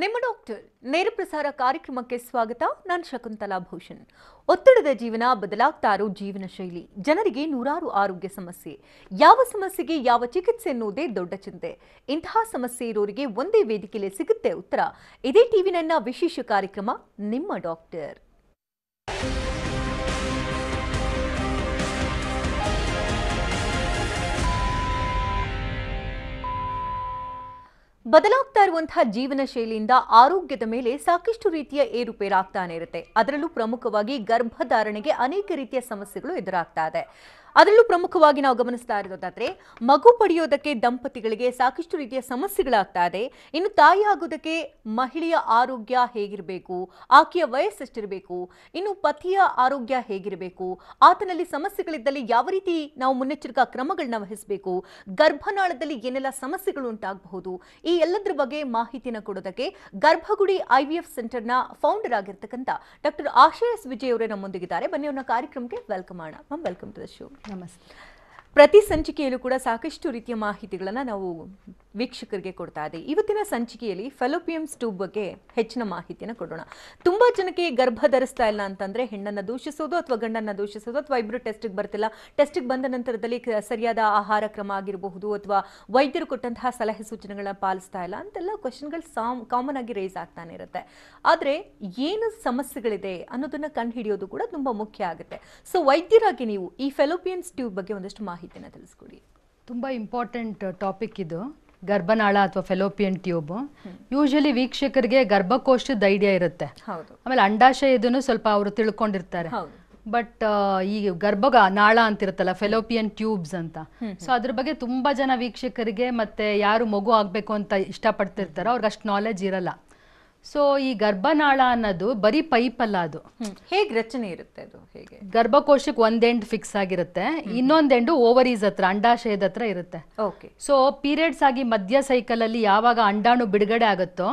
ನಿಮ್ಮ ಡಾಕ್ಟರ್ ನೇರ ಪ್ರಸಾರ ಕಾರ್ಯಕ್ರಮಕ್ಕೆ ಸ್ವಾಗತ. ನಾನು ಶಕುಂತಲಾ ಭೂಷಣ್. ಒತ್ತಡದ ಜೀವನ, ಬದಲಾಗ್ತಾ ಇರೋ ಜೀವನ ಶೈಲಿ, ಜನರಿಗೆ ನೂರಾರು ಆರೋಗ್ಯ ಸಮಸ್ಯೆ. ಯಾವ ಸಮಸ್ಯೆಗೆ ಯಾವ ಚಿಕಿತ್ಸೆ ಎನ್ನುವುದೇ ದೊಡ್ಡ ಚಿಂತೆ. ಇಂತಹ ಸಮಸ್ಯೆ ಇರೋರಿಗೆ ಒಂದೇ ವೇದಿಕೆಯಲ್ಲಿ ಸಿಗುತ್ತೆ ಉತ್ತರ. ಇದೇ ಟಿವಿ9ನ ವಿಶೇಷ ಕಾರ್ಯಕ್ರಮ ನಿಮ್ಮ ಡಾಕ್ಟರ್. ಬದಲಾಗ್ತಾ ಇರುವಂತಹ ಜೀವನ ಶೈಲಿಯಿಂದ ಆರೋಗ್ಯದ ಮೇಲೆ ಸಾಕಷ್ಟು ರೀತಿಯ ಏರುಪೇರಾಗ್ತಾನೆ ಇರುತ್ತೆ. ಅದರಲ್ಲೂ ಪ್ರಮುಖವಾಗಿ ಗರ್ಭಧಾರಣೆಗೆ ಅನೇಕ ರೀತಿಯ ಸಮಸ್ಯೆಗಳು ಎದುರಾಗ್ತಾ ಇದೆ. ಅದರಲ್ಲೂ ಪ್ರಮುಖವಾಗಿ ನಾವು ಗಮನಿಸ್ತಾ ಇರೋದಾದ್ರೆ ಮಗು ಪಡೆಯೋದಕ್ಕೆ ದಂಪತಿಗಳಿಗೆ ಸಾಕಷ್ಟು ರೀತಿಯ ಸಮಸ್ಯೆಗಳಾಗ್ತಾ ಇದೆ. ಇನ್ನು ತಾಯಿ ಆಗೋದಕ್ಕೆ ಮಹಿಳೆಯ ಆರೋಗ್ಯ ಹೇಗಿರಬೇಕು, ಆಕೆಯ ವಯಸ್ಸೆಷ್ಟಿರಬೇಕು, ಇನ್ನು ಪತಿಯ ಆರೋಗ್ಯ ಹೇಗಿರಬೇಕು, ಆತನಲ್ಲಿ ಸಮಸ್ಯೆಗಳಿದ್ದಲ್ಲಿ ಯಾವ ರೀತಿ ನಾವು ಮುನ್ನೆಚ್ಚರಿಕಾ ಕ್ರಮಗಳನ್ನ ವಹಿಸಬೇಕು, ಗರ್ಭನಾಳದಲ್ಲಿ ಏನೆಲ್ಲ ಸಮಸ್ಯೆಗಳು ಉಂಟಾಗಬಹುದು, ಈ ಎಲ್ಲದರ ಬಗ್ಗೆ ಮಾಹಿತಿನ ಕೊಡೋದಕ್ಕೆ ಗರ್ಭಗುಡಿ IVF ಸೆಂಟರ್ನ ಫೌಂಡರ್ ಆಗಿರ್ತಕ್ಕಂಥ ಡಾಕ್ಟರ್ ಆಶಾ ಎಸ್ ವಿಜಯ್ ಅವರೇ ನಮ್ಮೊಂದಿಗಿದ್ದಾರೆ. ಬನ್ನಿ ಅವ್ರನ್ನ ಕಾರ್ಯಕ್ರಮಕ್ಕೆ ವೆಲ್ಕಮ್ ಮಾಡೋಣ. Ma'am, welcome to the show. ನಮಸ್ತೆ. ಪ್ರತಿ ಸಂಚಿಕೆಯಲ್ಲೂ ಕೂಡ ಸಾಕಷ್ಟು ರೀತಿಯ ಮಾಹಿತಿಗಳನ್ನು ನಾವು ವೀಕ್ಷಕರಿಗೆ ಕೊಡ್ತಾ ಇದ್ದೀವಿ. ಇವತ್ತಿನ ಸಂಚಿಕೆಯಲ್ಲಿ ಫೆಲೋಪಿಯನ್ಸ್ ಟ್ಯೂಬ್ ಬಗ್ಗೆ ಹೆಚ್ಚಿನ ಮಾಹಿತಿಯನ್ನು ಕೊಡೋಣ. ತುಂಬಾ ಜನಕ್ಕೆ ಗರ್ಭ ಧರಿಸ್ತಾ ಇಲ್ಲ ಅಂತಂದ್ರೆ ಹೆಣ್ಣನ್ನು ದೂಷಿಸೋದು ಅಥವಾ ಗಂಡನ್ನ ದೂಷಿಸೋದು, ಅಥವಾ ಇಬ್ಬರು ಟೆಸ್ಟಿಗೆ ಬರ್ತಿಲ್ಲ, ಟೆಸ್ಟಿಗೆ ಬಂದ ನಂತರದಲ್ಲಿ ಸರಿಯಾದ ಆಹಾರ ಕ್ರಮ ಆಗಿರಬಹುದು, ಅಥವಾ ವೈದ್ಯರು ಕೊಟ್ಟಂತಹ ಸಲಹೆ ಸೂಚನೆಗಳನ್ನ ಪಾಲಿಸ್ತಾ ಇಲ್ಲ ಅಂತೆಲ್ಲ ಕ್ವಶನ್ಗಳು ಕಾಮನ್ ಆಗಿ ರೇಸ್ ಆಗ್ತಾನೆ ಇರುತ್ತೆ. ಆದರೆ ಏನು ಸಮಸ್ಯೆಗಳಿದೆ ಅನ್ನೋದನ್ನ ಕಂಡು ಹಿಡಿಯೋದು ಕೂಡ ತುಂಬಾ ಮುಖ್ಯ ಆಗುತ್ತೆ. ಸೊ ವೈದ್ಯರಾಗಿ ನೀವು ಈ ಫೆಲೋಪಿಯನ್ಸ್ ಟ್ಯೂಬ್ ಬಗ್ಗೆ ಒಂದಷ್ಟು ಮಾಹಿತಿನ ತಿಳಿಸ್ಕೊಡಿ. ತುಂಬಾ ಇಂಪಾರ್ಟೆಂಟ್ ಟಾಪಿಕ್ ಇದು, ಗರ್ಭನಾಳ ಅಥವಾ ಫೆಲೋಪಿಯನ್ ಟ್ಯೂಬ್. ಯೂಶಲಿ ವೀಕ್ಷಕರಿಗೆ ಗರ್ಭಕೋಶದ ಐಡಿಯಾ ಇರುತ್ತೆ, ಆಮೇಲೆ ಅಂಡಾಶಯದನ್ನು ಸ್ವಲ್ಪ ಅವರು ತಿಳ್ಕೊಂಡಿರ್ತಾರೆ. ಬಟ್ ಈ ನಾಳ ಅಂತಿರುತ್ತಲ್ಲ, ಫೆಲೋಪಿಯನ್ ಟ್ಯೂಬ್ಸ್ ಅಂತ, ಸೊ ಅದ್ರ ಬಗ್ಗೆ ತುಂಬಾ ಜನ ವೀಕ್ಷಕರಿಗೆ ಮತ್ತೆ ಯಾರು ಮಗು ಆಗ್ಬೇಕು ಅಂತ ಇಷ್ಟಪಡ್ತಿರ್ತಾರೋ ಅವ್ರಿಗೆ ಅಷ್ಟು ನಾಲೆಜ್ ಇರಲ್ಲ. ಸೊ ಈ ಗರ್ಭನಾಳ ಅನ್ನೋದು ಬರೀ ಪೈಪ್ ಅಲ್ಲ, ಅದು ಹೇಗೆ ರಚನೆ ಇರುತ್ತೆ, ಅದು ಹೇಗೆ ಗರ್ಭಕೋಶಕ್ಕೆ ಒಂದ್ ಎಂಡ್ ಫಿಕ್ಸ್ ಆಗಿರುತ್ತೆ, ಇನ್ನೊಂದ್ ಎಂಡು ಓವರೀಸ್ ಹತ್ರ, ಅಂಡಾಶಯದ ಹತ್ರ ಇರುತ್ತೆ. ಸೊ ಪೀರಿಯಡ್ಸ್ ಆಗಿ ಮಧ್ಯ ಸೈಕಲ್ ಅಲ್ಲಿ ಯಾವಾಗ ಅಂಡಾಣು ಬಿಡುಗಡೆ ಆಗುತ್ತೋ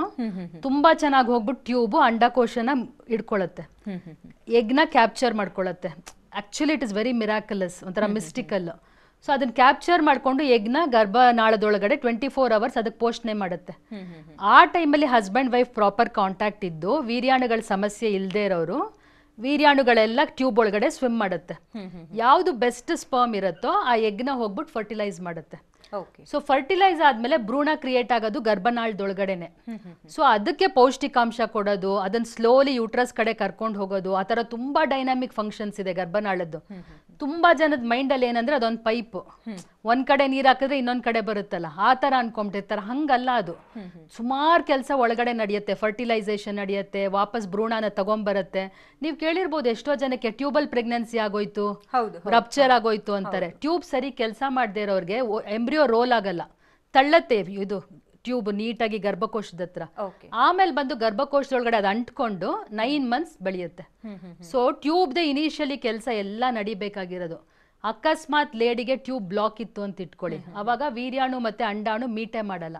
ತುಂಬಾ ಚೆನ್ನಾಗಿ ಹೋಗ್ಬಿಟ್ಟು ಟ್ಯೂಬ್ ಅಂಡಕೋಶನ ಹಿಡ್ಕೊಳತ್ತೆ, ಎಗ್ನ ಕ್ಯಾಪ್ಚರ್ ಮಾಡ್ಕೊಳತ್ತೆ. Actually it is very miraculous, ಒಂಥರ ಮಿಸ್ಟಿಕಲ್. ಸೊ ಅದನ್ನ ಕ್ಯಾಪ್ಚರ್ ಮಾಡ್ಕೊಂಡು ಎಗ್ನ ಗರ್ಭನಾಳದೊಳಗಡೆ 24 hours ಅದಕ್ಕೆ ಪೋಷಣೆ ಮಾಡುತ್ತೆ. ಆ ಟೈಮಲ್ಲಿ ಹಸ್ಬೆಂಡ್ ವೈಫ್ ಪ್ರಾಪರ್ ಕಾಂಟ್ಯಾಕ್ಟ್ ಇದ್ದು ವೀರ್ಯಾಣುಗಳ ಸಮಸ್ಯೆ ಇಲ್ಲದೆ ಇರೋರು ವೀರ್ಯಾಣುಗಳೆಲ್ಲ ಟ್ಯೂಬ್ ಒಳಗಡೆ ಸ್ವಿಮ್ ಮಾಡುತ್ತೆ. ಯಾವುದು ಬೆಸ್ಟ್ ಸ್ಪರ್ಮ್ ಇರುತ್ತೋ ಆ ಎಗ್ನ ಹೋಗ್ಬಿಟ್ಟು ಫರ್ಟಿಲೈಸ್ ಮಾಡುತ್ತೆ. ಸೊ ಫರ್ಟಿಲೈಸ್ ಆದ್ಮೇಲೆ ಭ್ರೂಣ ಕ್ರಿಯೇಟ್ ಆಗೋದು ಗರ್ಭನಾಳದೊಳಗಡೆನೆ. ಸೊ ಅದಕ್ಕೆ ಪೌಷ್ಟಿಕಾಂಶ ಕೊಡೋದು, ಅದನ್ನ ಸ್ಲೋಲಿ ಯೂಟ್ರಸ್ ಕಡೆ ಕರ್ಕೊಂಡು ಹೋಗೋದು, ಆ ತರ ತುಂಬಾ ಡೈನಾಮಿಕ್ ಫಂಕ್ಷನ್ಸ್ ಇದೆ ಗರ್ಭನಾಳದ್ದು. ತುಂಬಾ ಜನದ ಮೈಂಡ್ ಅಲ್ಲಿ ಏನಂದ್ರೆ ಅದೊಂದ್ ಪೈಪ್, ಒಂದ್ ಕಡೆ ನೀರ್ ಹಾಕಿದ್ರೆ ಇನ್ನೊಂದ್ ಕಡೆ ಬರುತ್ತಲ್ಲ, ಆ ತರ ಅನ್ಕೊಂಡಿರ್ತಾರೆ. ಹಂಗಲ್ಲ, ಅದು ಸುಮಾರು ಕೆಲಸ ಒಳಗಡೆ ನಡೆಯುತ್ತೆ. ಫರ್ಟಿಲೈಸೇಷನ್ ನಡೆಯುತ್ತೆ, ವಾಪಸ್ ಭ್ರೂಣನ ತಗೊಂಡ್ಬರುತ್ತೆ. ನೀವ್ ಕೇಳಿರ್ಬೋದು ಎಷ್ಟೋ ಜನಕ್ಕೆ ಟ್ಯೂಬಲ್ ಪ್ರೆಗ್ನೆನ್ಸಿ ಆಗೋಯ್ತು, ರಪ್ಚರ್ ಆಗೋಯ್ತು ಅಂತಾರೆ. ಟ್ಯೂಬ್ ಸರಿ ಕೆಲಸ ಮಾಡದೇ ಇರೋರ್ಗೆ ಎಂಬ್ರಿಯೋ ರೋಲ್ ಆಗಲ್ಲ, ತಳ್ಳತ್ತೆ ಇದು ಟ್ಯೂಬ್ ನೀಟಾಗಿ ಗರ್ಭಕೋಶದ ಹತ್ರ. ಆಮೇಲೆ ಬಂದು ಗರ್ಭಕೋಶದೊಳಗಡೆ ಅದು ಅಂಟ್ಕೊಂಡು 9 months ಬೆಳೆಯುತ್ತೆ. ಸೊ ಟ್ಯೂಬ್ದ ಇನಿಷಿಯಲಿ ಕೆಲಸ ಎಲ್ಲ ನಡಿಬೇಕಾಗಿರೋದು. ಅಕಸ್ಮಾತ್ ಲೇಡಿಗೆ ಟ್ಯೂಬ್ ಬ್ಲಾಕ್ ಇತ್ತು ಅಂತ ಇಟ್ಕೊಳ್ಳಿ, ಅವಾಗ ವೀರ್ಯಾಣು ಮತ್ತೆ ಅಂಡಾಣು ಮೀಟೆ ಮಾಡಲ್ಲ.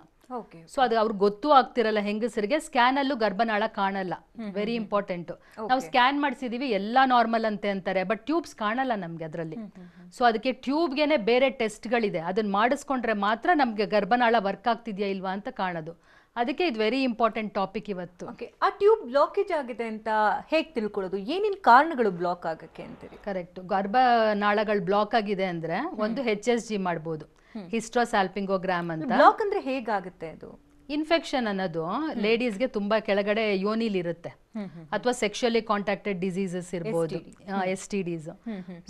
ಸೊ ಅದು ಅವ್ರಿಗೆ ಗೊತ್ತೂ ಆಗ್ತಿರಲ್ಲ. ಹೆಂಗಸರಿಗೆ ಸ್ಕ್ಯಾನ್ ಅಲ್ಲೂ ಗರ್ಭನಾಳ ಕಾಣಲ್ಲ, ವೆರಿ ಇಂಪಾರ್ಟೆಂಟ್. ನಾವು ಸ್ಕ್ಯಾನ್ ಮಾಡಿಸಿದೀವಿ ಎಲ್ಲ ನಾರ್ಮಲ್ ಅಂತಾರೆ, ಬಟ್ ಟ್ಯೂಬ್ಸ್ ಕಾಣಲ್ಲ ನಮ್ಗೆ ಅದರಲ್ಲಿ. ಸೊ ಅದಕ್ಕೆ ಟ್ಯೂಬ್ಗೆನೆ ಬೇರೆ ಟೆಸ್ಟ್ಗಳಿದೆ, ಅದನ್ನ ಮಾಡಿಸ್ಕೊಂಡ್ರೆ ಮಾತ್ರ ನಮ್ಗೆ ಗರ್ಭನಾಳ ವರ್ಕ್ ಆಗ್ತಿದ್ಯಾ ಇಲ್ವಾ ಅಂತ ಕಾಣೋದು. ಅದಕ್ಕೆ ಇದು ವೆರಿ ಇಂಪಾರ್ಟೆಂಟ್ ಟಾಪಿಕ್ ಇವತ್ತು. ಆ ಟ್ಯೂಬ್ ಬ್ಲಾಕೇಜ್ ಆಗಿದೆ ಅಂತ ಹೇಗೆ ತಿಳ್ಕೊಳ್ಳೋದು, ಏನೇನು ಕಾರಣಗಳು ಬ್ಲಾಕ್ ಆಗಕ್ಕೆ ಅಂತೀರಿ? ಕರೆಕ್ಟ್, ಗರ್ಭನಾಳಗಳು ಬ್ಲಾಕ್ ಆಗಿದೆ ಅಂದ್ರೆ ಒಂದು HSG ಮಾಡ್ಬೋದು, ಹಿಸ್ಟೋಸಾಲ್ಪಿಂಗೋಗ್ರಾಮ್ ಅಂತ. ಬ್ಲಾಕ್ ಅಂದ್ರೆ ಹೇಗಾಗುತ್ತೆ ಅದು? ಇನ್ಫೆಕ್ಷನ್ ಅನ್ನೋದು ಲೇಡೀಸ್ಗೆ ತುಂಬಾ ಕೆಳಗಡೆ ಯೋನಿಲ್ ಇರುತ್ತೆ, ಅಥವಾ ಸೆಕ್ಷುಯಲಿ ಕಾಂಟ್ಯಾಕ್ಟೆಡ್ ಡಿಸೀಸಸ್ ಇರ್ಬೋದು, STDs.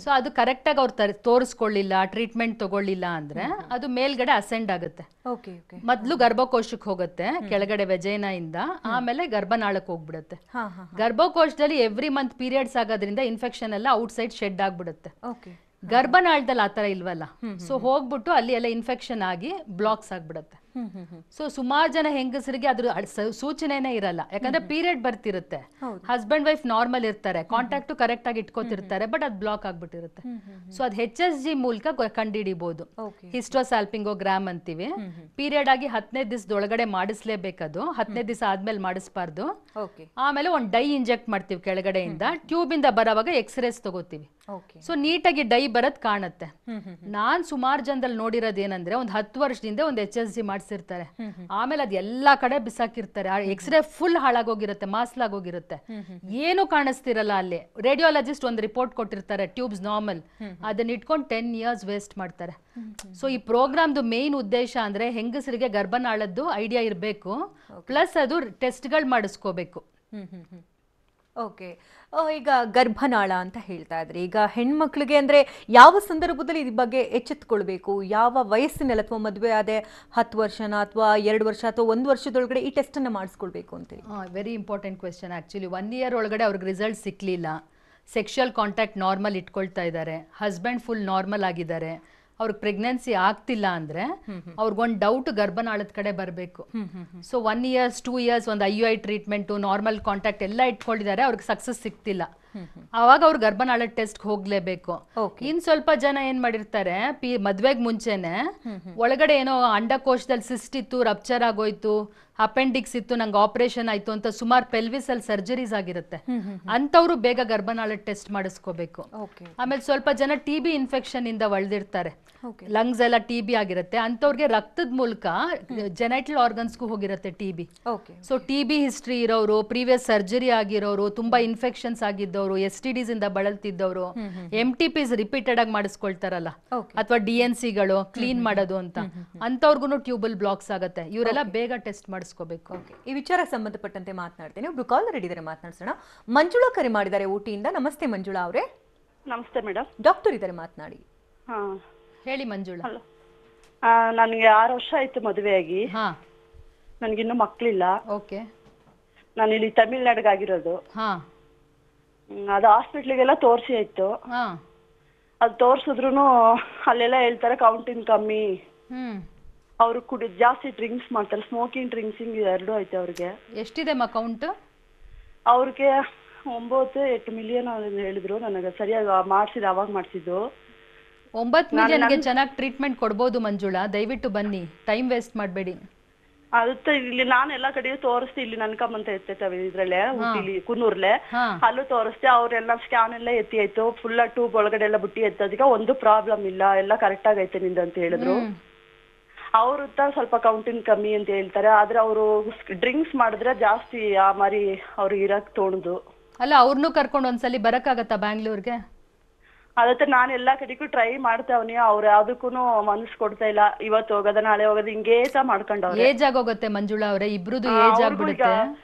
ಸೊ ಅದು ಕರೆಕ್ಟ್ ಆಗಿ ಅವ್ರು ತೋರಿಸ್ಕೊಳ್ಳಿಲ್ಲ, ಟ್ರೀಟ್ಮೆಂಟ್ ತಗೊಳ್ಳಿಲ್ಲ ಅಂದ್ರೆ ಅದು ಮೇಲ್ಗಡೆ ಅಸೆಂಡ್ ಆಗುತ್ತೆ. ಮೊದ್ಲು ಗರ್ಭಕೋಶಕ್ಕೆ ಹೋಗುತ್ತೆ ಕೆಳಗಡೆ ವೆಜೈನಾ ಇಂದ, ಆಮೇಲೆ ಗರ್ಭನಾಳಕ್ಕೆ ಹೋಗ್ಬಿಡುತ್ತೆ. ಗರ್ಭಕೋಶದಲ್ಲಿ ಎವ್ರಿ ಮಂತ್ ಪೀರಿಯಡ್ಸ್ ಆಗೋದ್ರಿಂದ ಇನ್ಫೆಕ್ಷನ್ ಎಲ್ಲ ಔಟ್ಸೈಡ್ ಶೆಡ್ ಆಗ್ಬಿಡುತ್ತೆ. ಗರ್ಭನಾಳದಲ್ಲಿ ಆತರ ಇಲ್ವಲ್ಲ, ಸೊ ಹೋಗ್ಬಿಟ್ಟು ಅಲ್ಲಿ ಎಲ್ಲ ಇನ್ಫೆಕ್ಷನ್ ಆಗಿ ಬ್ಲಾಕ್ಸ್ ಆಗ್ಬಿಡುತ್ತೆ. ಸೊ ಸುಮಾರು ಜನ ಹೆಂಗಸರಿಗೆ ಅದ್ರ ಸೂಚನೆನೇ ಇರಲ್ಲ, ಯಾಕಂದ್ರೆ ಪೀರಿಯಡ್ ಬರ್ತಿರುತ್ತೆ, ಹಸ್ಬೆಂಡ್ ವೈಫ್ ನಾರ್ಮಲ್ ಇರ್ತಾರೆ, ಕಾಂಟ್ಯಾಕ್ಟ್ ಕರೆಕ್ಟ್ ಆಗಿ ಇಟ್ಕೋತಿರ್ತಾರೆ, ಬಟ್ ಅದು ಬ್ಲಾಕ್ ಆಗ್ಬಿಟ್ಟಿರುತ್ತೆ. ಸೊ ಅದು HSG ಮೂಲಕ ಕಂಡುಹಿಡಿಬಹುದು. ಹಿಸ್ಟೋಸಾಲ್ಪಿಂಗೋಗ್ರಾಮ್ ಅಂತೀವಿ. ಪೀರಿಯಡ್ ಆಗಿ 15 ದಿವಸದೊಳಗಡೆ ಮಾಡಿಸ್ಲೇಬೇಕದು, 15 ದಿವಸ ಆದ್ಮೇಲೆ ಮಾಡಿಸ್ಬಾರ್ದು. ಆಮೇಲೆ ಒಂದು ಡೈ ಇಂಜೆಕ್ಟ್ ಮಾಡ್ತೀವಿ ಕೆಳಗಡೆಯಿಂದ, ಟ್ಯೂಬ್ ಇಂದ ಬರೋವಾಗ ಎಕ್ಸ್ರೇಸ್ ತಗೋತೀವಿ. ಓಕೆ. ಸೊ ನೀಟಾಗಿ ಡೈ ಬರೋದ್ ಕಾಣುತ್ತೆ. ನಾನ್ ಸುಮಾರು ಜನದಲ್ಲಿ ನೋಡಿರೋದು ಏನಂದ್ರೆ ಒಂದು 10 ವರ್ಷದಿಂದ ಒಂದು HSG ಮಾಡಿಸಿರ್ತಾರೆ, ಆಮೇಲೆ ಅದ್ ಎಲ್ಲಾ ಕಡೆ ಬಿಸಾಕಿರ್ತಾರೆ. ಎಕ್ಸ್ರೇ ಫುಲ್ ಹಾಳಾಗೋಗಿರುತ್ತೆ, ಮಾಸ್ಲಾಗೋಗಿರುತ್ತೆ, ಏನು ಕಾಣಿಸ್ತಿರಲ್ಲ. ಅಲ್ಲಿ ರೇಡಿಯಾಲಜಿಸ್ಟ್ ಒಂದು ರಿಪೋರ್ಟ್ ಕೊಟ್ಟಿರ್ತಾರೆ, ಟ್ಯೂಬ್ಸ್ ನಾರ್ಮಲ್, ಅದನ್ನ ಇಟ್ಕೊಂಡು 10 years ವೇಸ್ಟ್ ಮಾಡ್ತಾರೆ. ಸೊ ಈ ಪ್ರೋಗ್ರಾಮ್ದು ಮೇನ್ ಉದ್ದೇಶ ಅಂದ್ರೆ ಹೆಂಗಸರಿಗೆ ಗರ್ಭನಾಳದ್ದು ಐಡಿಯಾ ಇರಬೇಕು, ಪ್ಲಸ್ ಅದು ಟೆಸ್ಟ್ಗಳು ಮಾಡಿಸ್ಕೋಬೇಕು. ಓಕೆ. ಈಗ ಗರ್ಭನಾಳ ಅಂತ ಹೇಳ್ತಾ ಇದ್ರಿ, ಈಗ ಹೆಣ್ಮಕ್ಳಿಗೆ ಅಂದ್ರೆ ಯಾವ ಸಂದರ್ಭದಲ್ಲಿ ಇದ್ರ ಬಗ್ಗೆ ಎಚ್ಚೆತ್ಕೊಳ್ಬೇಕು? ಯಾವ ವಯಸ್ಸಿನಲ್ಲಿ, ಅಥವಾ ಮದುವೆ ಆದೆ 10 ವರ್ಷನ ಅಥವಾ 2 ವರ್ಷ ಅಥವಾ 1 ವರ್ಷದೊಳಗಡೆ ಈ ಟೆಸ್ಟ್ ಅನ್ನ ಮಾಡಿಸ್ಕೊಳ್ಬೇಕು ಅಂತೇಳಿ? Very important question. Actually 1 year ಒಳಗಡೆ ಅವ್ರಿಗೆ ರಿಸಲ್ಟ್ ಸಿಕ್ಲಿಲ್ಲ, ಸೆಕ್ಷುವಲ್ ಕಾಂಟ್ಯಾಕ್ಟ್ ನಾರ್ಮಲ್ ಇಟ್ಕೊಳ್ತಾ ಇದ್ದಾರೆ, ಹಸ್ಬೆಂಡ್ ಫುಲ್ ನಾರ್ಮಲ್ ಆಗಿದ್ದಾರೆ, ಅವ್ರಿಗೆ ಪ್ರೆಗ್ನೆನ್ಸಿ ಆಗ್ತಿಲ್ಲ ಅಂದ್ರೆ ಅವ್ರಿಗೊಂದು ಡೌಟ್ ಗರ್ಭನಾಳದ ಕಡೆ ಬರಬೇಕು. ಸೊ 1 year 2 years ಒಂದು IUI ಟ್ರೀಟ್ಮೆಂಟ್, ನಾರ್ಮಲ್ ಕಾಂಟ್ಯಾಕ್ಟ್ ಎಲ್ಲ ಇಟ್ಕೊಂಡಿದ್ದಾರೆ, ಅವ್ರಿಗೆ ಸಕ್ಸಸ್ ಸಿಗ್ತಿಲ್ಲ, ಅವಾಗ ಅವ್ರು ಗರ್ಭನಾಳದ ಟೆಸ್ಟ್ ಹೋಗ್ಲೇಬೇಕು. ಇನ್ ಸ್ವಲ್ಪ ಜನ ಏನ್ ಮಾಡಿರ್ತಾರೆ, ಮದ್ವೆಗ್ ಮುಂಚೆನೆ ಒಳಗಡೆ ಏನೋ ಅಂಡಕೋಶದಲ್ಲಿ ಸಿಸ್ಟ್ ಇತ್ತು, ರಪ್ಚರ್ ಆಗೋಯ್ತು, ಅಪೆಂಡಿಕ್ಸ್ ಇತ್ತು, ನಂಗೆ ಆಪರೇಷನ್ ಆಯ್ತು ಅಂತ ಸುಮಾರು ಪೆಲ್ವಿಸ್ ಅಲ್ಲಿ ಸರ್ಜರೀಸ್ ಆಗಿರುತ್ತೆ, ಅಂತವ್ರು ಬೇಗ ಗರ್ಭನಾಳದ ಟೆಸ್ಟ್ ಮಾಡಿಸ್ಕೋಬೇಕು. ಆಮೇಲೆ ಸ್ವಲ್ಪ ಜನ TB ಇನ್ಫೆಕ್ಷನ್ ಇಂದ ಒಳ್ದಿರ್ತಾರೆ, ಲಂಗ್ಸ್ ಎಲ್ಲ TB ಆಗಿರುತ್ತೆ, ಅಂತವ್ರಿಗೆ ರಕ್ತದ ಮೂಲಕ ಜೆನೈಟಲ್ ಆರ್ಗನ್ಸ್ಗೂ ಹೋಗಿರುತ್ತೆ TB. ಸೊ TB ಹಿಸ್ಟ್ರಿ ಇರೋರು, ಪ್ರೀವಿಯಸ್ ಸರ್ಜರಿ ಆಗಿರೋರು, ತುಂಬಾ ಇನ್ಫೆಕ್ಷನ್ಸ್ ಆಗಿದ್ದವರು, STDs ಇಂದ ಬಳಲ್ತಿದ್ದವರು, MTPs ರಿಪೀಟೆಡ್ ಆಗಿ ಮಾಡಿಸ್ಕೊಳ್ತಾರಲ್ಲ, ಅಥವಾ DNCಗಳು ಕ್ಲೀನ್ ಮಾಡೋದು ಅಂತ, ಅಂತವ್ರಿಗೂ ಟ್ಯೂಬಲ್ ಬ್ಲಾಕ್ಸ್ ಆಗುತ್ತೆ, ಇವರೆಲ್ಲ ಬೇಗ ಟೆಸ್ಟ್ ಮಾಡಿಸ್ಕೋಬೇಕು. ಈ ವಿಚಾರ ಸಂಬಂಧಪಟ್ಟಂತೆ ಮಾತನಾಡ್ತೇನೆ. ಒಬ್ರು ಕಾಲರ್ ಇದ್ದಾರೆ, ಮಾತನಾಡ್ಸೋಣ. ಮಂಜುಳಾ ಕರೆ ಮಾಡಿದ್ದಾರೆ ಊಟಿಯಿಂದ. ನಮಸ್ತೆ ಮಂಜುಳಾ ಅವರೇ. ನಮಸ್ತೆ ಮೇಡಮ್. ಡಾಕ್ಟರ್ ಇದ್ದಾರೆ, ಮಾತನಾಡಿ. ಹೇಳಿ ಮಂಜುಳಾ. ನನಗೆ 6 ವರ್ಷ ಆಯ್ತು ಮದುವೆಯಾಗಿ, ನನಗಿನ್ನೂ ಮಕ್ಕಳಿಲ್ಲ. ಓಕೆ. ನಾನು ಇಲ್ಲಿ ತಮಿಳ್ನಾಡಿಗಾಗಿರೋದು. ಅದು ಹಾಸ್ಪಿಟ್ಲಿಗೆಲ್ಲ ತೋರಿಸಿ ಆಯ್ತು. ಅದು ತೋರ್ಸಿದ್ರು ಅಲ್ಲೆಲ್ಲ ಹೇಳ್ತಾರೆ ಕೌಂಟಿಂಗ್ ಕಮ್ಮಿ, ಅವರು ಜಾಸ್ತಿ ಡ್ರಿಂಕ್ಸ್ ಮಾಡ್ತಾರೆ, ಸ್ಮೋಕಿಂಗ್ ಡ್ರಿಂಕ್ಸಿಂಗ್ ಎರಡು ಐತೆ ಅವ್ರಿಗೆ. ಎಷ್ಟಿದೆ ಕೌಂಟ್? ಅವ್ರಿಗೆ 9-8 ಮಿಲಿಯನ್ ಹೇಳಿದ್ರು. ನನಗೆ ಸರಿಯಾಗಿ ಮಾಡಿಸಿದ್ದು, ಅವಾಗ ಮಾಡಿಸಿದ್ದು. 9 ಮಿಲಿಯನ್ಗೆ ಚೆನ್ನಾಗಿ ಟ್ರೀಟ್ಮೆಂಟ್ ಕೊಡ್ಬೋದು ಮಂಜುಳಾ, ದಯವಿಟ್ಟು ಬನ್ನಿ, ಟೈಮ್ ವೇಸ್ಟ್ ಮಾಡಬೇಡಿ. ಅದಕ್ಕೆ ಇಲ್ಲಿ ನಾನು ಎಲ್ಲಾ ಕಡೆ ತೋರಿಸ್ತಿ, ಇಲ್ಲಿ ನನ್ಕಮ್ಮಂತ ಎತ್ತೈತವೆ ಇದ್ರಲ್ಲೇ ಊಟಿಲಿ ಕುನ್ನೂರ್ಲೆ, ಅಲ್ಲೂ ತೋರಿಸ್ತೆ. ಅವ್ರೆಲ್ಲ ಸ್ಕ್ಯಾನ್ ಎಲ್ಲ ಎತ್ತಿ ಆಯ್ತು, ಫುಲ್ ಟ್ಯೂಬ್ ಒಳಗಡೆ ಎಲ್ಲ ಬುಟ್ಟಿ ಎತ್ತೋದಕ್ಕೆ ಒಂದು ಪ್ರಾಬ್ಲಮ್ ಇಲ್ಲ, ಎಲ್ಲ ಕರೆಕ್ಟ್ ಆಗೈತೆ ನಿಂದ ಅಂತ ಹೇಳಿದ್ರು. ಅವ್ರ ಸ್ವಲ್ಪ ಕೌಂಟಿಂಗ್ ಕಮ್ಮಿ ಅಂತ ಹೇಳ್ತಾರೆ, ಆದ್ರೆ ಅವರು ಡ್ರಿಂಕ್ಸ್ ಮಾಡಿದ್ರೆ ಜಾಸ್ತಿ ಆ ಮಾರಿ ಅವ್ರಿಗೆ ಇರಕ್ ತೋಣದು. ಅಲ್ಲ, ಅವ್ರನ್ನೂ ಕರ್ಕೊಂಡು ಒಂದ್ಸಲಿ ಬರಕ್ಕಾಗತ್ತಾ ಬ್ಯಾಂಗ್ಳೂರ್ಗೆ? ಅದಕ್ಕೆ ನಾನು ಎಲ್ಲಾ ಕಡೆಗೂ ಟ್ರೈ ಮಾಡ್ತಾವ್ನಿ, ಅವ್ರು ಯಾವ್ದಕ್ಕೂ ಮನಸ್ಸು ಕೊಡ್ತಾ ಇಲ್ಲ. ಇವತ್ತು ಹೋಗೋದ ನಾಳೆ ಹೋಗೋದು ಹಿಂಗೇ ಮಾಡ್ಕೊಂಡವ್ರೆ. ಏಜ್ ಆಗೋಗುತ್ತೆ ಮಂಜುಳಾ ಅವ್ರೆ, ಇಬ್ರುದು ಏಜ್ ಆಗ್ಬಿಡುತ್ತೆ.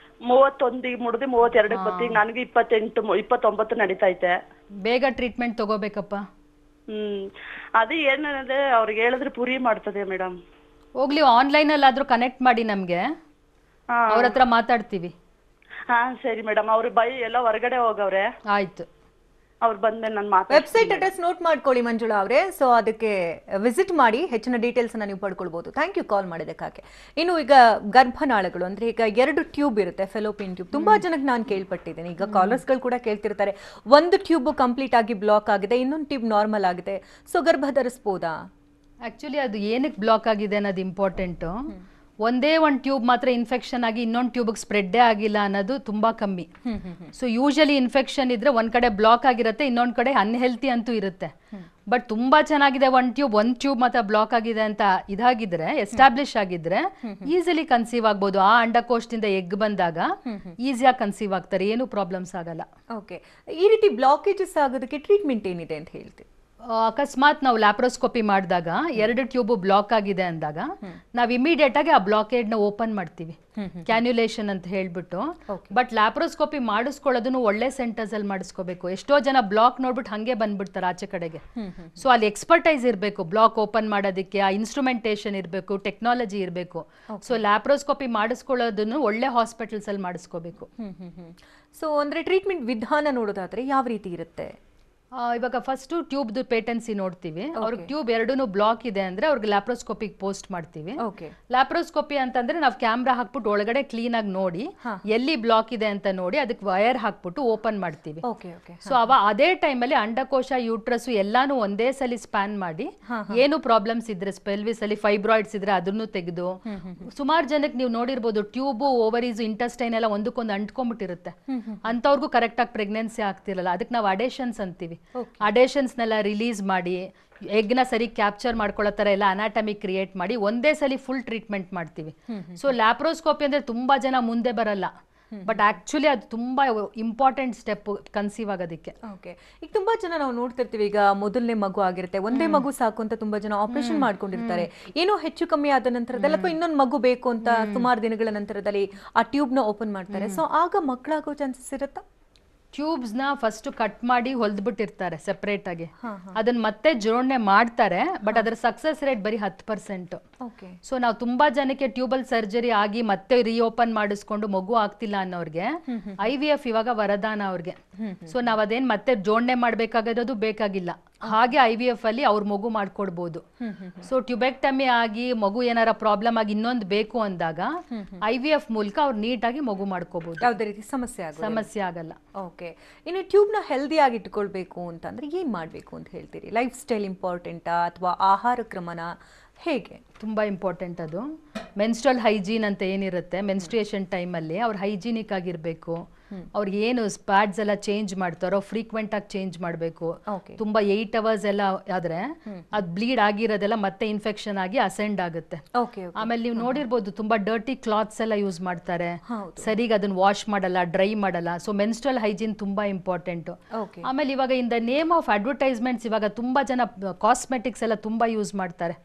31 ಮುಡ್ದು 32 ಬರ್ತೀವಿ, ನನಗೆ 28-29 ನಡೀತೈತೆ. ಬೇಗ ಟ್ರೀಟ್ಮೆಂಟ್ ತಗೋಬೇಕಪ್ಪ. ಅದೇ ಏನಂದ್ರೆ ಅವ್ರಿಗೆ ಹೇಳಿದ್ರೆ ಪುರಿ ಮಾಡ್ತದೆ ಮೇಡಮ್. ಹೋಗ್ಲಿ, ಆನ್ಲೈನ್ ಅಲ್ಲಾದ್ರೂ ಕನೆಕ್ಟ್ ಮಾಡಿ ನಮ್ಗೆ, ಅವ್ರ ಹತ್ರ ಮಾತಾಡ್ತೀವಿ. ಸರಿ ಮೇಡಮ್. ಅವ್ರು ಎಲ್ಲ ಹೊರಗಡೆ ಹೋಗವ್ರೆ. ಆಯ್ತು, ಅವ್ರು ಬಂದ್ಮೇಲೆ ನಾನು ವೆಬ್ಸೈಟ್ ಅಡ್ರೆಸ್ ನೋಟ್ ಮಾಡ್ಕೊಳ್ಳಿ ಮಂಜುಳಾ ಅವರೇ, ಸೊ ಅದಕ್ಕೆ ವಿಸಿಟ್ ಮಾಡಿ ಹೆಚ್ಚಿನ ಡೀಟೇಲ್ಸ್ ನೀವು ಪಡ್ಕೊಳ್ಬಹುದು. Thank you call ಮಾಡಿದಕ್ಕಾಗಿ. ಇನ್ನು ಈಗ ಗರ್ಭನಾಳಗಳು ಅಂದ್ರೆ ಈಗ 2 ಟ್ಯೂಬ್ ಇರುತ್ತೆ, ಫೆಲೋಪಿಯನ್ ಟ್ಯೂಬ್. ತುಂಬಾ ಜನಕ್ಕೆ ನಾನು ಕೇಳ್ಪಟ್ಟಿದ್ದೇನೆ, ಈಗ ಕಾಲರ್ಸ್ಗಳು ಕೂಡ ಕೇಳ್ತಿರ್ತಾರೆ, ಒಂದು ಟ್ಯೂಬ್ ಕಂಪ್ಲೀಟ್ ಆಗಿ ಬ್ಲಾಕ್ ಆಗಿದೆ, ಇನ್ನೊಂದು ಟ್ಯೂಬ್ ನಾರ್ಮಲ್ ಆಗಿದೆ, ಸೊ ಗರ್ಭ ಧರಿಸಬಹುದಾ? ಆಕ್ಚುಲಿ ಅದು ಏನಕ್ಕೆ ಬ್ಲಾಕ್ ಆಗಿದೆ ಅನ್ನೋದು ಇಂಪಾರ್ಟೆಂಟು. ಒಂದೇ ಒಂದು ಟ್ಯೂಬ್ ಮಾತ್ರ ಇನ್ಫೆಕ್ಷನ್ ಆಗಿ ಇನ್ನೊಂದು ಟ್ಯೂಬ್ಗೆ ಸ್ಪ್ರೆಡ್ಡೇ ಆಗಿಲ್ಲ ಅನ್ನೋದು ತುಂಬಾ ಕಮ್ಮಿ. ಸೊ ಯೂಶಲಿ ಇನ್ಫೆಕ್ಷನ್ ಇದ್ರೆ ಒಂದ್ ಕಡೆ ಬ್ಲಾಕ್ ಆಗಿರುತ್ತೆ, ಇನ್ನೊಂದ್ ಕಡೆ ಅನ್ಹೆಲ್ತಿ ಅಂತೂ ಇರುತ್ತೆ. ಬಟ್ ತುಂಬಾ ಚೆನ್ನಾಗಿದೆ ಒಂದ್ ಟ್ಯೂಬ್ ಮಾತ್ರ ಬ್ಲಾಕ್ ಆಗಿದೆ ಅಂತ ಇದಾಗಿದ್ರೆ, ಎಸ್ಟಾಬ್ಲಿಷ್ ಆಗಿದ್ರೆ ಈಸಿಲಿ ಕನ್ಸೀವ್ ಆಗ್ಬೋದು. ಆ ಅಂಡಕೋಶದಿಂದ ಎಗ್ ಬಂದಾಗ ಈಸಿಯಾಗಿ ಕನ್ಸೀವ್ ಆಗ್ತಾರೆ, ಏನು ಪ್ರಾಬ್ಲಮ್ಸ್ ಆಗಲ್ಲ. ಓಕೆ. ಈ ರೀತಿ ಬ್ಲಾಕೇಜಸ್ ಆಗೋದಕ್ಕೆ ಟ್ರೀಟ್ಮೆಂಟ್ ಏನಿದೆ ಅಂತ ಹೇಳ್ತೀವಿ? ಅಕಸ್ಮಾತ್ ನಾವು ಲ್ಯಾಪ್ರೋಸ್ಕೋಪಿ ಮಾಡಿದಾಗ 2 ಟ್ಯೂಬ್ ಬ್ಲಾಕ್ ಆಗಿದೆ ಅಂದಾಗ ನಾವು ಇಮಿಡಿಯೇಟ್ ಆಗಿ ಆ ಬ್ಲಾಕೇಡ್ ನ ಓಪನ್ ಮಾಡ್ತೀವಿ, ಕ್ಯಾನ್ಯುಲೇಷನ್ ಅಂತ ಹೇಳ್ಬಿಟ್ಟು. ಬಟ್ ಲ್ಯಾಪ್ರೋಸ್ಕೋಪಿ ಮಾಡಿಸ್ಕೊಳ್ಳೋದನ್ನು ಒಳ್ಳೆ ಸೆಂಟರ್ಸ್ ಅಲ್ಲಿ ಮಾಡಿಸ್ಕೋಬೇಕು. ಎಷ್ಟೋ ಜನ ಬ್ಲಾಕ್ ನೋಡ್ಬಿಟ್ಟು ಹಂಗೆ ಬಂದ್ಬಿಡ್ತಾರೆ ಆಚೆ ಕಡೆಗೆ. ಸೊ ಅಲ್ಲಿ ಎಕ್ಸ್ಪರ್ಟೈಸ್ ಇರಬೇಕು, ಬ್ಲಾಕ್ ಓಪನ್ ಮಾಡೋದಕ್ಕೆ ಆ ಇನ್ಸ್ಟ್ರೂಮೆಂಟೇಷನ್ ಇರಬೇಕು, ಟೆಕ್ನಾಲಜಿ ಇರಬೇಕು. ಸೊ ಲ್ಯಾಪ್ರೋಸ್ಕೋಪಿ ಮಾಡಿಸ್ಕೊಳ್ಳೋದನ್ನು ಒಳ್ಳೆ ಹಾಸ್ಪಿಟಲ್ಸ್ ಅಲ್ಲಿ ಮಾಡಿಸ್ಕೋಬೇಕು. ಸೊ ಅಂದ್ರೆ ಟ್ರೀಟ್ಮೆಂಟ್ ವಿಧಾನ ನೋಡೋದಾದ್ರೆ ಯಾವ ರೀತಿ ಇರುತ್ತೆ? ಇವಾಗ ಫಸ್ಟ್ ಟ್ಯೂಬ್ದು ಪೇಟೆನ್ಸಿ ನೋಡ್ತೀವಿ. ಅವ್ರಿಗೆ ಟ್ಯೂಬ್ 2 ಬ್ಲಾಕ್ ಇದೆ ಅಂದ್ರೆ ಅವ್ರಿಗೆ ಲ್ಯಾಪ್ರೋಸ್ಕೋಪಿಗೆ ಪೋಸ್ಟ್ ಮಾಡ್ತೀವಿ. ಲ್ಯಾಪ್ರೋಸ್ಕೋಪಿ ಅಂತಂದ್ರೆ ನಾವು ಕ್ಯಾಮ್ರಾ ಹಾಕ್ಬಿಟ್ಟು ಒಳಗಡೆ ಕ್ಲೀನ್ ಆಗಿ ನೋಡಿ ಎಲ್ಲಿ ಬ್ಲಾಕ್ ಇದೆ ಅಂತ ನೋಡಿ ಅದಕ್ಕೆ ವೈರ್ ಹಾಕ್ಬಿಟ್ಟು ಓಪನ್ ಮಾಡ್ತೀವಿ. ಸೊ ಅದೇ ಟೈಮಲ್ಲಿ ಅಂಡಕೋಶ, ಯೂಟ್ರಸ್ ಎಲ್ಲಾನು ಒಂದೇ ಸಲ ಸ್ಪ್ಯಾನ್ ಮಾಡಿ ಏನು ಪ್ರಾಬ್ಲಮ್ಸ್ ಇದ್ರೆ, ಪೆಲ್ವಿಸ್ ಅಲ್ಲಿ ಫೈಬ್ರಾಯ್ಡ್ಸ್ ಇದ್ರೆ ಅದನ್ನು ತೆಗೆದು, ಸುಮಾರು ಜನಕ್ಕೆ ನೀವು ನೋಡಿರ್ಬೋದು ಟ್ಯೂಬ್, ಓವರೀಸ್, ಇಂಟೆಸ್ಟೈನ್ ಎಲ್ಲ ಒಂದಕ್ಕೊಂದು ಅಂಟ್ಕೊಂಡ್ಬಿಟ್ಟಿರುತ್ತೆ, ಅಂತವ್ರಿಗೂ ಕರೆಕ್ಟ್ ಆಗಿ ಪ್ರೆಗ್ನೆನ್ಸಿ ಆಗ್ತಿರಲ್ಲ, ಅದಕ್ಕೆ ನಾವು ಅಡೇಷನ್ಸ್ ಅಂತೀವಿ. ಅಡೇಷನ್ಸ್ನೆಲ್ಲ ರಿಲೀಸ್ ಮಾಡಿ ಎಗ್ನ ಸರಿ ಕ್ಯಾಪ್ಚರ್ ಮಾಡ್ಕೊಳ್ಳೋ ಥರ ಎಲ್ಲ ಅನಾಟಮಿ ಕ್ರಿಯೇಟ್ ಮಾಡಿ ಒಂದೇ ಸಲ ಫುಲ್ ಟ್ರೀಟ್ಮೆಂಟ್ ಮಾಡ್ತೀವಿ. ಸೊ ಲ್ಯಾಪ್ರೋಸ್ಕೋಪಿ ಅಂದರೆ ತುಂಬ ಜನ ಮುಂದೆ ಬರಲ್ಲ, ಬಟ್ ಆಕ್ಚುಲಿ ಅದು ತುಂಬಾ ಇಂಪಾರ್ಟೆಂಟ್ ಸ್ಟೆಪ್ ಕನ್ಸೀವ್ ಆಗೋದಕ್ಕೆ. ಓಕೆ, ಈಗ ತುಂಬಾ ಜನ ನಾವು ನೋಡ್ತಿರ್ತೀವಿ, ಈಗ ಮೊದಲನೇ ಮಗು ಆಗಿರುತ್ತೆ, ಒಂದೇ ಮಗು ಸಾಕು ಅಂತ ತುಂಬಾ ಜನ ಆಪರೇಷನ್ ಮಾಡ್ಕೊಂಡಿರ್ತಾರೆ. ಏನೋ ಹೆಚ್ಚು ಕಮ್ಮಿ ಆದ ನಂತರದಲ್ಲಿ ಅಥವಾ ಇನ್ನೊಂದು ಮಗು ಬೇಕು ಅಂತ ಸುಮಾರು ದಿನಗಳ ನಂತರದಲ್ಲಿ ಆ ಟ್ಯೂಬ್ ನ ಓಪನ್ ಮಾಡ್ತಾರೆ. ಸೊ ಆಗ ಮಕ್ಕಳಾಗೋ ಚಾನ್ಸಸ್ ಇರುತ್ತಾ? ಟ್ಯೂಬ್ಸ್ನ ಫಸ್ಟ್ ಕಟ್ ಮಾಡಿ ಹೊಲ್ದ್ಬಿಟ್ಟಿರ್ತಾರೆ ಸೆಪರೇಟ್ ಆಗಿ, ಅದನ್ನ ಮತ್ತೆ ಜೋಡಣೆ ಮಾಡ್ತಾರೆ, ಬಟ್ ಅದರ ಸಕ್ಸಸ್ ರೇಟ್ ಬರೀ 10%. ಸೊ ನಾವು ತುಂಬಾ ಜನಕ್ಕೆ ಟ್ಯೂಬಲ್ ಸರ್ಜರಿ ಆಗಿ ಮತ್ತೆ ರಿಓಪನ್ ಮಾಡಿಸ್ಕೊಂಡು ಮಗು ಆಗ್ತಿಲ್ಲ ಅನ್ನೋರ್ಗೆ IVF ಇವಾಗ ವರದಾನ ಅವ್ರಿಗೆ. ಸೊ ನಾವ್ ಅದೇನ್ ಮತ್ತೆ ಜೋಡಣೆ ಮಾಡ್ಬೇಕಾಗಿರೋದು ಬೇಕಾಗಿಲ್ಲ, ಹಾಗೆ IVF ಅಲ್ಲಿ ಅವ್ರ ಮಗು ಮಾಡ್ಕೊಡ್ಬೋದು. ಸೊ ಟ್ಯೂಬೆಕ್ಟಮಿ ಆಗಿ ಮಗು ಏನಾರ ಪ್ರಾಬ್ಲಮ್ ಆಗಿ ಇನ್ನೊಂದು ಬೇಕು ಅಂದಾಗ IVF ಮೂಲಕ ಅವ್ರು ನೀಟಾಗಿ ಮಗು ಮಾಡ್ಕೋಬಹುದು, ಯಾವುದೇ ರೀತಿ ಸಮಸ್ಯೆ ಆಗಲ್ಲ. ಓಕೆ, ಇನ್ನು ಟ್ಯೂಬ್ ನ ಹೆಲ್ದಿ ಆಗಿ ಇಟ್ಕೊಳ್ಬೇಕು ಅಂತಂದ್ರೆ ಏನ್ ಮಾಡ್ಬೇಕು ಅಂತ ಹೇಳ್ತೀರಿ? ಲೈಫ್ ಸ್ಟೈಲ್ ಇಂಪಾರ್ಟೆಂಟಾ ಅಥವಾ ಆಹಾರ ಕ್ರಮನ ಹೇಗೆ? ತುಂಬಾ ಇಂಪಾರ್ಟೆಂಟ್ ಅದು. ಮೆನ್ಸ್ಟ್ರಲ್ ಹೈಜೀನ್ ಅಂತ ಏನಿರುತ್ತೆ, ಮೆನ್ಸ್ಟ್ರಿಯೇಷನ್ ಟೈಮಲ್ಲಿ ಅವ್ರು ಹೈಜೀನಿಕ್ ಆಗಿರ್ಬೇಕು. ಅವ್ರಿಗೆ ಏನು ಪ್ಯಾಡ್ಸ್ ಎಲ್ಲ ಚೇಂಜ್ ಮಾಡ್ತಾರೋ ಫ್ರೀಕ್ವೆಂಟ್ ಆಗಿ ಚೇಂಜ್ ಮಾಡಬೇಕು. ತುಂಬಾ 8 hours ಎಲ್ಲ ಆದ್ರೆ ಅದ್ ಬ್ಲೀಡ್ ಆಗಿರೋದೆಲ್ಲ ಮತ್ತೆ ಇನ್ಫೆಕ್ಷನ್ ಆಗಿ ಅಸೆಂಡ್ ಆಗುತ್ತೆ. ಆಮೇಲೆ ನೀವು ನೋಡಿರ್ಬೋದು ತುಂಬಾ ಡರ್ಟಿ ಕ್ಲಾತ್ಸ್ ಎಲ್ಲ ಯೂಸ್ ಮಾಡ್ತಾರೆ, ಸರಿಗ ಅದನ್ನ ವಾಶ್ ಮಾಡಲ್ಲ, ಡ್ರೈ ಮಾಡಲ್ಲ. ಸೊ ಮೆನ್ಸ್ಟ್ರಲ್ ಹೈಜೀನ್ ತುಂಬಾ ಇಂಪಾರ್ಟೆಂಟ್. ಆಮೇಲೆ ಇವಾಗ in the name of advertisements ಇವಾಗ ತುಂಬಾ ಜನ ಕಾಸ್ಮೆಟಿಕ್ಸ್ ಎಲ್ಲ ತುಂಬಾ ಯೂಸ್ ಮಾಡ್ತಾರೆ.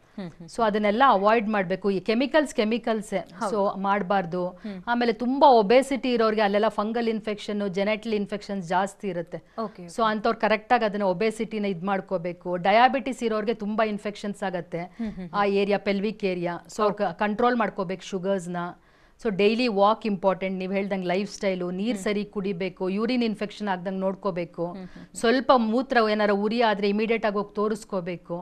ಸೊ ಅದನ್ನೆಲ್ಲ ಅವಾಯ್ಡ್ ಮಾಡಬೇಕು. ಈ ಕೆಮಿಕಲ್ಸ್ ಸೊ ಮಾಡಬಾರ್ದು. ಆಮೇಲೆ ತುಂಬಾ ಒಬೆಸಿಟಿ ಇರೋರಿಗೆ ಅಲ್ಲೆಲ್ಲ ಫಂಗಲ್ ಇನ್ಫೆಕ್ಷನ್, ಜೆನೆಟಲ್ ಇನ್ಫೆಕ್ಷನ್ಸ್ ಜಾಸ್ತಿ ಇರುತ್ತೆ. ಸೊ ಅಂತವ್ರು ಕರೆಕ್ಟ್ ಆಗಿ ಅದನ್ನ ಒಬೆಸಿಟಿನ ಇದ್ ಮಾಡ್ಕೋಬೇಕು. ಡಯಾಬಿಟಿಸ್ ಇರೋರಿಗೆ ತುಂಬಾ ಇನ್ಫೆಕ್ಷನ್ಸ್ ಆಗತ್ತೆ ಆ ಏರಿಯಾ, ಪೆಲ್ವಿಕ್ ಏರಿಯಾ. ಸೊ ಅವ್ರು ಕಂಟ್ರೋಲ್ ಮಾಡ್ಕೋಬೇಕು ಶುಗರ್ಸ್ನ. So daily walk important. ನೀವು ಹೇಳ್ದಂಗೆ ಲೈಫ್ ಸ್ಟೈಲು, ನೀರು ಸರಿ ಕುಡಿಬೇಕು, ಯೂರಿನ್ ಇನ್ಫೆಕ್ಷನ್ ಆಗ್ದಂಗೆ ನೋಡ್ಕೋಬೇಕು. ಸ್ವಲ್ಪ ಮೂತ್ರ ಏನಾರ ಉರಿ ಆದ್ರೆ ಇಮಿಡಿಯೇಟ್ ಆಗಿ ಹೋಗಿ ತೋರಿಸ್ಕೋಬೇಕು.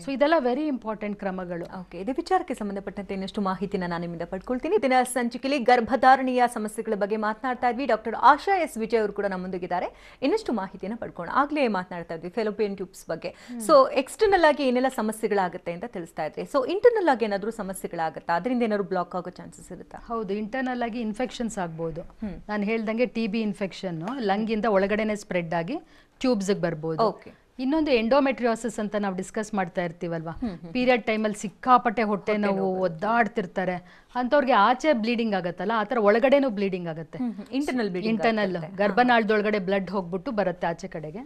ಸೊ ಇದೆಲ್ಲ ವೆರಿ ಇಂಪಾರ್ಟೆಂಟ್ ಕ್ರಮಗಳು. ಓಕೆ, ಇದೇ ವಿಚಾರಕ್ಕೆ ಸಂಬಂಧಪಟ್ಟಂತೆ ಇನ್ನಷ್ಟು ಮಾಹಿತಿನ ನಾನು ನಿಮ್ಮಿಂದ ಪಡ್ಕೊಳ್ತೀನಿ. ದಿನ ಸಂಚಿಕೆಯಲ್ಲಿ ಗರ್ಭಧಾರಣೆಯ ಸಮಸ್ಯೆಗಳ ಬಗ್ಗೆ ಮಾತನಾಡ್ತಾ ಇದ್ವಿ. ಡಾಕ್ಟರ್ ಆಶಾ ಎಸ್ ವಿಜಯ್ ಅವರು ಕೂಡ ನಮ್ಮೊಂದಿಗಿದ್ದಾರೆ. ಇನ್ನಷ್ಟು ಮಾಹಿತಿನ ಪಡ್ಕೋಣ. ಆಗ್ಲೇ ಮಾತನಾಡ್ತಾ ಇದ್ವಿ ಫೆಲೋಪಿಯನ್ ಟ್ಯೂಬ್ಸ್ ಬಗ್ಗೆ. ಸೊ ಎಕ್ಸ್ಟರ್ನಲ್ ಆಗಿ ಏನೆಲ್ಲ ಸಮಸ್ಯೆಗಳಾಗುತ್ತೆ ಅಂತ ತಿಳಿಸ್ತಾ ಇದ್ರಿ. ಸೊ ಇಂಟರ್ನಲ್ ಆಗಿ ಏನಾದರೂ ಸಮಸ್ಯೆಗಳಾಗುತ್ತಾ? ಅದರಿಂದ ಏನಾದ್ರು ಬ್ಲಾಕ್ ಆಗೋ ಚಾನ್ಸಸ್ ಇರುತ್ತಾ? ಹೌದು, ಇಂಟರ್ನಲ್ ಆಗಿ ಇನ್ಫೆಕ್ಷನ್ಸ್ ಆಗ್ಬೋದು. ನಾನು ಹೇಳ್ದಂಗೆ TB ಇನ್ಫೆಕ್ಷನ್ ಲಂಗಿಂದ ಒಳಗಡೆನೆ ಸ್ಪ್ರೆಡ್ ಆಗಿ ಟ್ಯೂಬ್ಸ್ ಬರ್ಬೋದು. ಇನ್ನೊಂದು ಎಂಡೋಮೆಟ್ರಿಯೋಸಿಸ್ ಅಂತ ನಾವು ಡಿಸ್ಕಸ್ ಮಾಡ್ತಾ ಇರ್ತೀವಲ್ವಾ, ಪೀರಿಯಡ್ ಟೈಮಲ್ಲಿ ಸಿಕ್ಕಾಪಟ್ಟೆ ಹೊಟ್ಟೆ ನೋವು, ಒದ್ದಾಡ್ತಿರ್ತಾರೆ ಅಂತವ್ರಿಗೆ ಆಚೆ ಬ್ಲೀಡಿಂಗ್ ಆಗತ್ತಲ್ಲ, ಆತರ ಒಳಗಡೆನೂ ಬ್ಲೀಡಿಂಗ್ ಆಗುತ್ತೆ. ಇಂಟರ್ನಲ್ ಗರ್ಭನಾಳದೊಳಗಡೆ ಬ್ಲಡ್ ಹೋಗ್ಬಿಟ್ಟು ಬರುತ್ತೆ ಆಚೆ ಕಡೆಗೆ.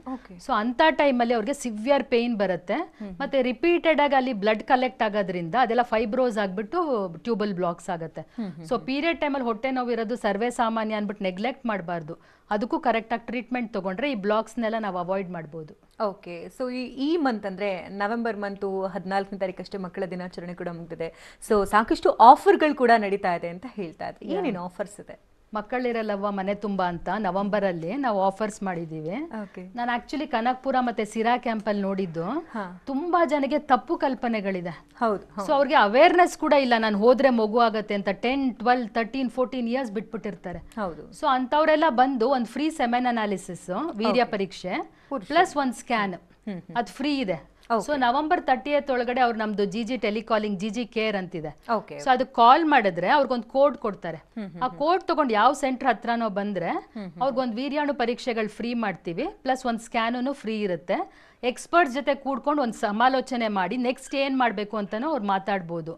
ಸೊ ಅಂತ ಟೈಮಲ್ಲಿ ಅವ್ರಿಗೆ ಸಿವಿಯರ್ ಪೇನ್ ಬರುತ್ತೆ. ಮತ್ತೆ ರಿಪೀಟೆಡ್ ಆಗಿ ಅಲ್ಲಿ ಬ್ಲಡ್ ಕಲೆಕ್ಟ್ ಆಗೋದ್ರಿಂದ ಅದೆಲ್ಲ ಫೈಬ್ರೋಸ್ ಆಗ್ಬಿಟ್ಟು ಟ್ಯೂಬಲ್ ಬ್ಲಾಕ್ಸ್ ಆಗುತ್ತೆ. ಸೊ ಪೀರಿಯಡ್ ಟೈಮಲ್ಲಿ ಹೊಟ್ಟೆ ನೋವು ಇರೋದು ಸರ್ವೇ ಸಾಮಾನ್ಯ ಅನ್ಬಿಟ್ಟು ನೆಗ್ಲೆಕ್ಟ್ ಮಾಡಬಾರ್ದು. ಅದಕ್ಕೂ ಕರೆಕ್ಟಾಗಿ ಟ್ರೀಟ್ಮೆಂಟ್ ತಗೊಂಡ್ರೆ ಈ ಬ್ಲಾಕ್ಸ್ನೆಲ್ಲ ನಾವು ಅವಾಯ್ಡ್ ಮಾಡ್ಬೋದು. ಓಕೆ, ಸೊ ಈ ಮಂತ್ ಅಂದರೆ ನವೆಂಬರ್ ಮಂತು 14ನೇ ತಾರೀಕಷ್ಟೇ ಮಕ್ಕಳ ದಿನಾಚರಣೆ ಕೂಡ ಮುಗಿದಿದೆ. ಸೊ ಸಾಕಷ್ಟು ಆಫರ್ಗಳು ಕೂಡ ನಡೀತಾ ಇದೆ ಅಂತ ಹೇಳ್ತಾ ಇದ್ದೆ. ಏನೇನು ಆಫರ್ಸ್ ಇದೆ? ಮಕ್ಕಳಿರಲ್ಲವ್ವ ಮನೆ ತುಂಬಾ ಅಂತ ನವೆಂಬರಲ್ಲಿ ನಾವು ಆಫರ್ಸ್ ಮಾಡಿದೀವಿ. ನಾನು ಆಕ್ಚುಲಿ ಕನಕ್ಪುರ ಮತ್ತೆ ಸಿರಾ ಕ್ಯಾಂಪ್ ಅಲ್ಲಿ ನೋಡಿದ್ದು, ತುಂಬಾ ಜನಕ್ಕೆ ತಪ್ಪು ಕಲ್ಪನೆಗಳಿದೆ. ಸೊ ಅವ್ರಿಗೆ ಅವೇರ್ನೆಸ್ ಕೂಡ ಇಲ್ಲ, ನಾನು ಹೋದ್ರೆ ಮಗು ಆಗತ್ತೆ ಅಂತ. 10, 12, 13, 14 ಇಯರ್ಸ್ ಬಿಟ್ಬಿಟ್ಟಿರ್ತಾರೆ. ಸೊ ಅಂತವ್ರೆಲ್ಲ ಬಂದು ಒಂದು ಫ್ರೀ ಸೆಮೆನ್ ಅನಾಲಿಸಿಸ್, ವೀರ್ಯ ಪರೀಕ್ಷೆ ಪ್ಲಸ್ ಒಂದು ಸ್ಕ್ಯಾನ್, ಅದು ಫ್ರೀ ಇದೆ. ಸೊ ನವೆಂಬರ್ 30th ಒಳಗಡೆ ಅವ್ರು ನಮ್ದು GG ಟೆಲಿಕಾಲಿಂಗ್, GG ಕೇರ್ ಅಂತಿದೆ. ಸೊ ಅದು ಕಾಲ್ ಮಾಡಿದ್ರೆ ಅವ್ರಿಗೊಂದು ಕೋಡ್ ಕೊಡ್ತಾರೆ. ಆ ಕೋಡ್ ತಗೊಂಡು ಯಾವ ಸೆಂಟರ್ ಹತ್ರನೋ ಬಂದ್ರೆ ಅವ್ರಿಗೊಂದು ವೀರ್ಯಾಣು ಪರೀಕ್ಷೆಗಳು ಫ್ರೀ ಮಾಡ್ತೀವಿ, ಪ್ಲಸ್ ಒಂದು ಸ್ಕ್ಯಾನು ಫ್ರೀ ಇರುತ್ತೆ. ಎಕ್ಸ್ಪರ್ಟ್ಸ್ ಜೊತೆ ಕೂಡ್ಕೊಂಡು ಒಂದು ಸಮಾಲೋಚನೆ ಮಾಡಿ ನೆಕ್ಸ್ಟ್ ಏನ್ ಮಾಡ್ಬೇಕು ಅಂತಾನೂ ಅವ್ರು ಮಾತಾಡ್ಬೋದು.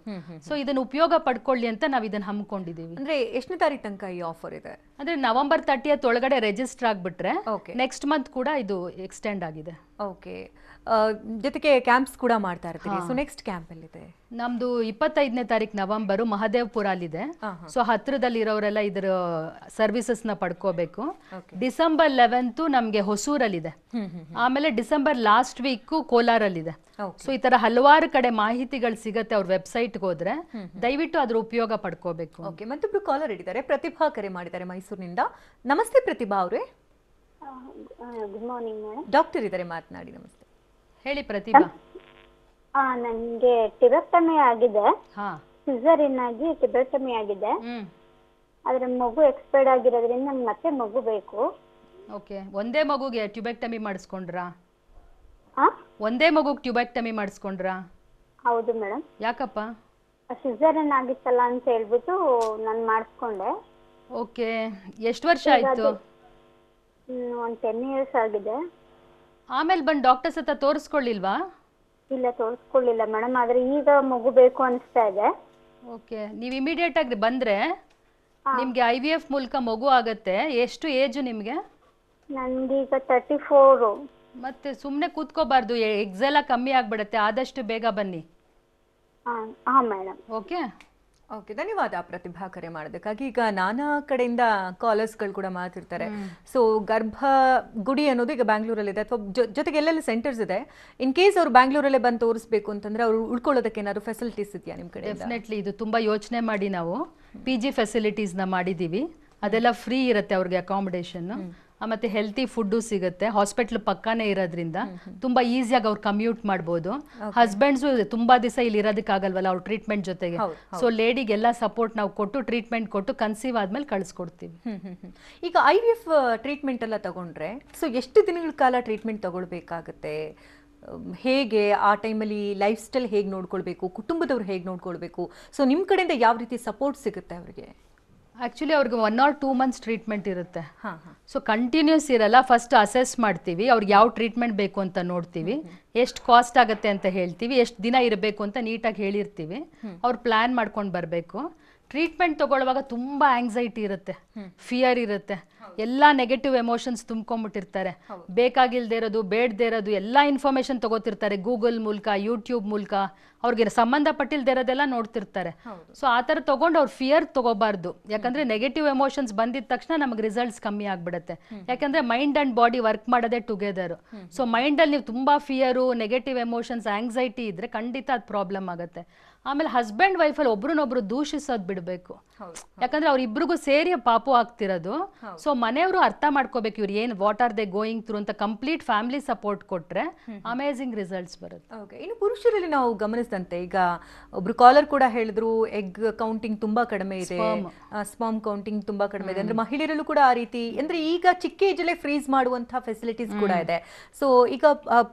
ಸೊ ಇದನ್ನ ಉಪಯೋಗ ಪಡ್ಕೊಳ್ಳಿ ಅಂತ ನಾವ್ ಇದನ್ನ ಹಮ್ಮಿಕೊಂಡಿದೀವಿ. ಅಂದ್ರೆ ಎಷ್ಟನೇ ತಾರೀಕು ತನಕ ಈ ಆಫರ್ ಇದೆ? ಅಂದ್ರೆ ನವೆಂಬರ್ 30th ಒಳಗಡೆ ರಿಜಿಸ್ಟರ್ ಆಗ್ಬಿಟ್ರೆ ನೆಕ್ಸ್ಟ್ ಮಂತ್ ಕೂಡ ಇದು ಎಕ್ಸ್ಟೆಂಡ್ ಆಗಿದೆ. ಓಕೆ, ಜೊತೆಗೆ ಕ್ಯಾಂಪ್ಸ್ ಕೂಡ ಮಾಡ್ತಾ ಇರ್ತೀವಿ. ಸೊ ನೆಕ್ಸ್ಟ್ ಕ್ಯಾಂಪ್ ಎಲ್ಲಿದೆ? ನಮ್ದು 25ನೇ ತಾರೀಕು ನವೆಂಬರ್ ಮಹದೇವ್ಪುರ ಅಲ್ಲಿದೆ. ಸೊ ಹತ್ರದಲ್ಲಿ ಇರೋರೆಲ್ಲ ಇದರ ಸರ್ವಿಸಸ್ ನ ಪಡ್ಕೋಬೇಕು. ಡಿಸೆಂಬರ್ 11 ನಮ್ಗೆ ಹೊಸೂರಲ್ಲಿದೆ. ಆಮೇಲೆ ಡಿಸೆಂಬರ್ ಲಾಸ್ಟ್ ವೀಕ್ ಕೋಲಾರಲ್ಲಿದೆ. ಸೊ ಈ ತರ ಹಲವಾರು ಕಡೆ ಮಾಹಿತಿಗಳು ಸಿಗತ್ತೆ. ಅವ್ರ ವೆಬ್ಸೈಟ್ಗೆ ಹೋದ್ರೆ ದಯವಿಟ್ಟು ಅದ್ರ ಉಪಯೋಗ ಪಡ್ಕೋಬೇಕು. ಓಕೆ, ಮತ್ತೊಬ್ರು ಕಾಲರ್ ಇದ್ದಾರೆ, ಪ್ರತಿಭಾ ಕರೆ ಮಾಡಿದ್ದಾರೆ ಮೈಸೂರಿನಿಂದ. ನಮಸ್ತೆ ಪ್ರತಿಭಾ ಅವರೇ. Good morning madam. ಡಾಕ್ಟರ್ ಇದ್ದಾರೆ, ಮಾತನಾಡಿ. ನಮಸ್ತೆ, ಹೇಳಿ ಪ್ರತಿಭಾ. ನನಗೆ ಟಿಬೆಕ್ಟಮಿ ಆಗಿದೆ, ಸಿಸರಿನ್ ಆಗಿ ಟಿಬೆಕ್ಟಮಿ ಆಗಿದೆ. ಆದ್ರೆ ಮಗು ಎಕ್ಸ್ಪೈರ್ಡ್ ಆಗಿರೋದ್ರಿಂದ ನನ್ಗೆ ಮತ್ತೆ ಮಗು ಬೇಕು. ಓಕೆ, ಒಂದೇ ಮಗುಗೆ ಟ್ಯೂಬೆಕ್ಟಮಿ ಮಾಡಿಸ್ಕೊಂಡ್ರಾ? ಒಂದೇ ಮಗುಗೆ ಟ್ಯೂಬೆಕ್ಟಮಿ ಮಾಡಿಸ್ಕೊಂಡ್ರಾ? ಹೌದು ಮೇಡಮ್. ಯಾಕಪ್ಪ? ಸಿಸರಿನ್ ಆಗಿತ್ತಲ್ಲ ಅಂತ ಹೇಳ್ಬಿಟ್ಟು ನಾನು ಮಾಡಿಸ್ಕೊಂಡೆ. ಓಕೆ, ಎಷ್ಟು ವರ್ಷ ಆಯ್ತು? ಒಂದು 10 years ಆಗಿದೆ. ಆಮೇಲೆ ಬಂದು ಡಾಕ್ಟರ್ಸ್ ಹತ್ರ ತೋರಿಸ್ಕೊಳ್ಳಿಲ್ವಾ? ಇಲ್ಲ ತೋರಿಸ್ಕೊಳ್ಳಿಲ್ಲ ಮೇಡಮ್, ಆದ್ರೆ ಈಗ ಮಗು ಬೇಕು ಅನಿಸ್ತಾ ಇದೆ. ಓಕೆ, ನೀವು ಇಮಿಡಿಯೇಟ್ ಆಗಿ ಬಂದ್ರೆ ನಿಮ್ಗೆ IVF ಮೂಲಕ ಮಗು ಆಗತ್ತೆ. ಎಷ್ಟು ಏಜು ನಿಮ್ಗೆ? ನನ್ಗೀಗ 34. ಮತ್ತೆ ಸುಮ್ಮನೆ ಕೂತ್ಕೋಬಾರ್ದು, ಎಗ್ಸ್ ಎಲ್ಲ ಕಮ್ಮಿ ಆಗ್ಬಿಡತ್ತೆ, ಆದಷ್ಟು ಬೇಗ ಬನ್ನಿ. ಹಾ ಮೇಡಮ್. ಓಕೆ ಓಕೆ, ಧನ್ಯವಾದ ಪ್ರತಿಭಾ ಕರೆ ಮಾಡೋದಕ್ಕಾಗಿ. ಈಗ ನಾನಾ ಕಡೆಯಿಂದ ಕಾಲರ್ಸ್ಗಳು ಕೂಡ ಮಾತಾಡ್ತಾರೆ. ಸೊ ಗರ್ಭ ಗುಡಿ ಅನ್ನೋದು ಈಗ ಬ್ಯಾಂಗ್ಳೂರಲ್ಲಿದೆ ಅಥವಾ ಜೊತೆಗೆ ಎಲ್ಲೆಲ್ಲಿ ಸೆಂಟರ್ಸ್ ಇದೆ. ಇನ್ ಕೇಸ್ ಅವ್ರು ಬ್ಯಾಂಗ್ಳೂರಲ್ಲೇ ಬಂದು ತೋರಿಸ್ಬೇಕು ಅಂತಂದ್ರೆ ಅವ್ರು ಉಳ್ಕೊಳ್ಳೋದಕ್ಕೆ ಏನಾದ್ರು ಫೆಸಿಲಿಟೀಸ್ ಇದೆಯಾ ನಿಮ್ಮ ಕಡೆ? ಡೆಫಿನೆಟ್ಲಿ ಇದು ತುಂಬಾ ಯೋಚನೆ ಮಾಡಿ ನಾವು PG ಫೆಸಿಲಿಟೀಸ್ನ ಮಾಡಿದ್ದೀವಿ. ಅದೆಲ್ಲ ಫ್ರೀ ಇರುತ್ತೆ ಅವ್ರಿಗೆ ಅಕಾಮಿಡೇಷನ್, ಮತ್ತೆ ಹೆಲ್ತಿ ಫುಡ್ಡು ಸಿಗುತ್ತೆ. ಹಾಸ್ಪಿಟ್ಲ್ ಪಕ್ಕಾನೇ ಇರೋದ್ರಿಂದ ತುಂಬಾ ಈಸಿಯಾಗಿ ಅವ್ರು ಕಮ್ಯೂಟ್ ಮಾಡ್ಬೋದು. ಹಸ್ಬೆಂಡ್ಸು ತುಂಬಾ ದಿವಸ ಇಲ್ಲಿ ಇರೋದಕ್ಕಾಗಲ್ವಲ್ಲ ಅವ್ರ ಟ್ರೀಟ್ಮೆಂಟ್ ಜೊತೆಗೆ. ಸೊ ಲೇಡಿಗೆಲ್ಲ ಸಪೋರ್ಟ್ ನಾವು ಕೊಟ್ಟು ಟ್ರೀಟ್ಮೆಂಟ್ ಕೊಟ್ಟು ಕನ್ಸೀವ್ ಆದ್ಮೇಲೆ ಕಳಿಸ್ಕೊಡ್ತೀವಿ. ಈಗ IVF ಟ್ರೀಟ್ಮೆಂಟ್ ಎಲ್ಲ ತಗೊಂಡ್ರೆ ಸೊ ಎಷ್ಟು ದಿನಗಳ ಕಾಲ ಟ್ರೀಟ್ಮೆಂಟ್ ತಗೊಳ್ಬೇಕಾಗತ್ತೆ? ಹೇಗೆ ಆ ಟೈಮಲ್ಲಿ ಲೈಫ್ ಸ್ಟೈಲ್ ಹೇಗೆ ನೋಡ್ಕೊಳ್ಬೇಕು, ಕುಟುಂಬದವ್ರು ಹೇಗೆ ನೋಡ್ಕೊಳ್ಬೇಕು? ಸೊ ನಿಮ್ಮ ಕಡೆಯಿಂದ ಯಾವ ರೀತಿ ಸಪೋರ್ಟ್ ಸಿಗುತ್ತೆ ಅವರಿಗೆ? ಆ್ಯಕ್ಚುಲಿ ಅವ್ರಿಗೆ 1 or 2 months ಟ್ರೀಟ್ಮೆಂಟ್ ಇರುತ್ತೆ. ಸೊ ಕಂಟಿನ್ಯೂಸ್ ಇರಲ್ಲ. ಫಸ್ಟ್ ಅಸೆಸ್ ಮಾಡ್ತೀವಿ, ಅವ್ರಿಗೆ ಯಾವ ಟ್ರೀಟ್ಮೆಂಟ್ ಬೇಕು ಅಂತ ನೋಡ್ತೀವಿ, ಎಷ್ಟು ಕಾಸ್ಟ್ ಆಗುತ್ತೆ ಅಂತ ಹೇಳ್ತೀವಿ, ಎಷ್ಟು ದಿನ ಇರಬೇಕು ಅಂತ ನೀಟಾಗಿ ಹೇಳಿರ್ತೀವಿ. ಅವ್ರು ಪ್ಲ್ಯಾನ್ ಮಾಡ್ಕೊಂಡು ಬರಬೇಕು. ಟ್ರೀಟ್ಮೆಂಟ್ ತಗೊಳ್ಳುವಾಗ ತುಂಬ ಆಂಗ್ಸೈಟಿ ಇರುತ್ತೆ, ಫಿಯರ್ ಇರುತ್ತೆ, ಎಲ್ಲ ನೆಗೆಟಿವ್ ಎಮೋಷನ್ಸ್ ತುಂಬ್ಕೊಂಡ್ಬಿಟ್ಟಿರ್ತಾರೆ. ಬೇಕಾಗಿಲ್ದೇ ಇರೋದು, ಬೇಡದೇ ಇರೋದು ಎಲ್ಲ ಇನ್ಫಾರ್ಮೇಶನ್ ತಗೋತಿರ್ತಾರೆ ಗೂಗಲ್ ಮೂಲಕ, ಯೂಟ್ಯೂಬ್ ಮೂಲಕ. ಅವ್ರಿಗೆ ಸಂಬಂಧಪಟ್ಟಿಲ್ದೇ ಇರೋದೆಲ್ಲ ನೋಡ್ತಿರ್ತಾರೆ. ಸೊ ಆ ಥರ ತೊಗೊಂಡು ಅವ್ರು ಫಿಯರ್ ತಗೋಬಾರ್ದು. ಯಾಕಂದರೆ ನೆಗೆಟಿವ್ ಎಮೋಷನ್ಸ್ ಬಂದಿದ ತಕ್ಷಣ ನಮಗೆ ರಿಸಲ್ಟ್ಸ್ ಕಮ್ಮಿ ಆಗಿಬಿಡುತ್ತೆ. ಯಾಕಂದರೆ ಮೈಂಡ್ ಆ್ಯಂಡ್ ಬಾಡಿ ವರ್ಕ್ ಮಾಡೋದೇ ಟುಗೆದರು. ಸೊ ಮೈಂಡಲ್ಲಿ ನೀವು ತುಂಬ ಫಿಯರು, ನೆಗೆಟಿವ್ ಎಮೋಷನ್ಸ್, ಆಂಗ್ಸೈಟಿ ಇದ್ದರೆ ಖಂಡಿತ ಅದು ಪ್ರಾಬ್ಲಮ್ ಆಗುತ್ತೆ. ಆಮೇಲೆ ಹಸ್ಬೆಂಡ್ ವೈಫಲ್ಲಿ ಒಬ್ರನ್ನೊಬ್ರು ದೂಷಿಸೋದು ಬಿಡಬೇಕು. ಯಾಕಂದ್ರೆ ಅವ್ರಿಬ್ರಿಗೂ ಸೇರಿ ಪಾಪು ಆಗ್ತಿರೋದು. ಸೊ ಮನೆಯವರು ಅರ್ಥ ಮಾಡ್ಕೋಬೇಕು ಇವ್ರು ಏನು what are they going through ಅಂತ. ಕಂಪ್ಲೀಟ್ ಫ್ಯಾಮಿಲಿ ಸಪೋರ್ಟ್ ಕೊಟ್ರೆ ಅಮೇಜಿಂಗ್ ರಿಸಲ್ಟ್ಸ್ ಬರುತ್ತೆ. ಓಕೆ, ಇನ್ನು ಪುರುಷರಲ್ಲಿ ನಾವು ಗಮನಿಸಿದಂತೆ ಈಗ ಒಬ್ರು ಕಾಲರ್ ಕೂಡ ಹೇಳಿದ್ರು ಎಗ್ ಕೌಂಟಿಂಗ್ ತುಂಬಾ ಕಡಿಮೆ ಇದೆ, ಸ್ಪರ್ಮ್ ಕೌಂಟಿಂಗ್ ತುಂಬಾ ಕಡಿಮೆ ಇದೆ. ಅಂದ್ರೆ ಮಹಿಳೆಯರಲ್ಲೂ ಕೂಡ ಆ ರೀತಿ, ಅಂದ್ರೆ ಈಗ ಚಿಕ್ಕ ಏಜಲ್ಲೇ ಫ್ರೀಸ್ ಮಾಡುವಂತಹ ಫೆಸಿಲಿಟೀಸ್ ಕೂಡ ಇದೆ. ಸೊ ಈಗ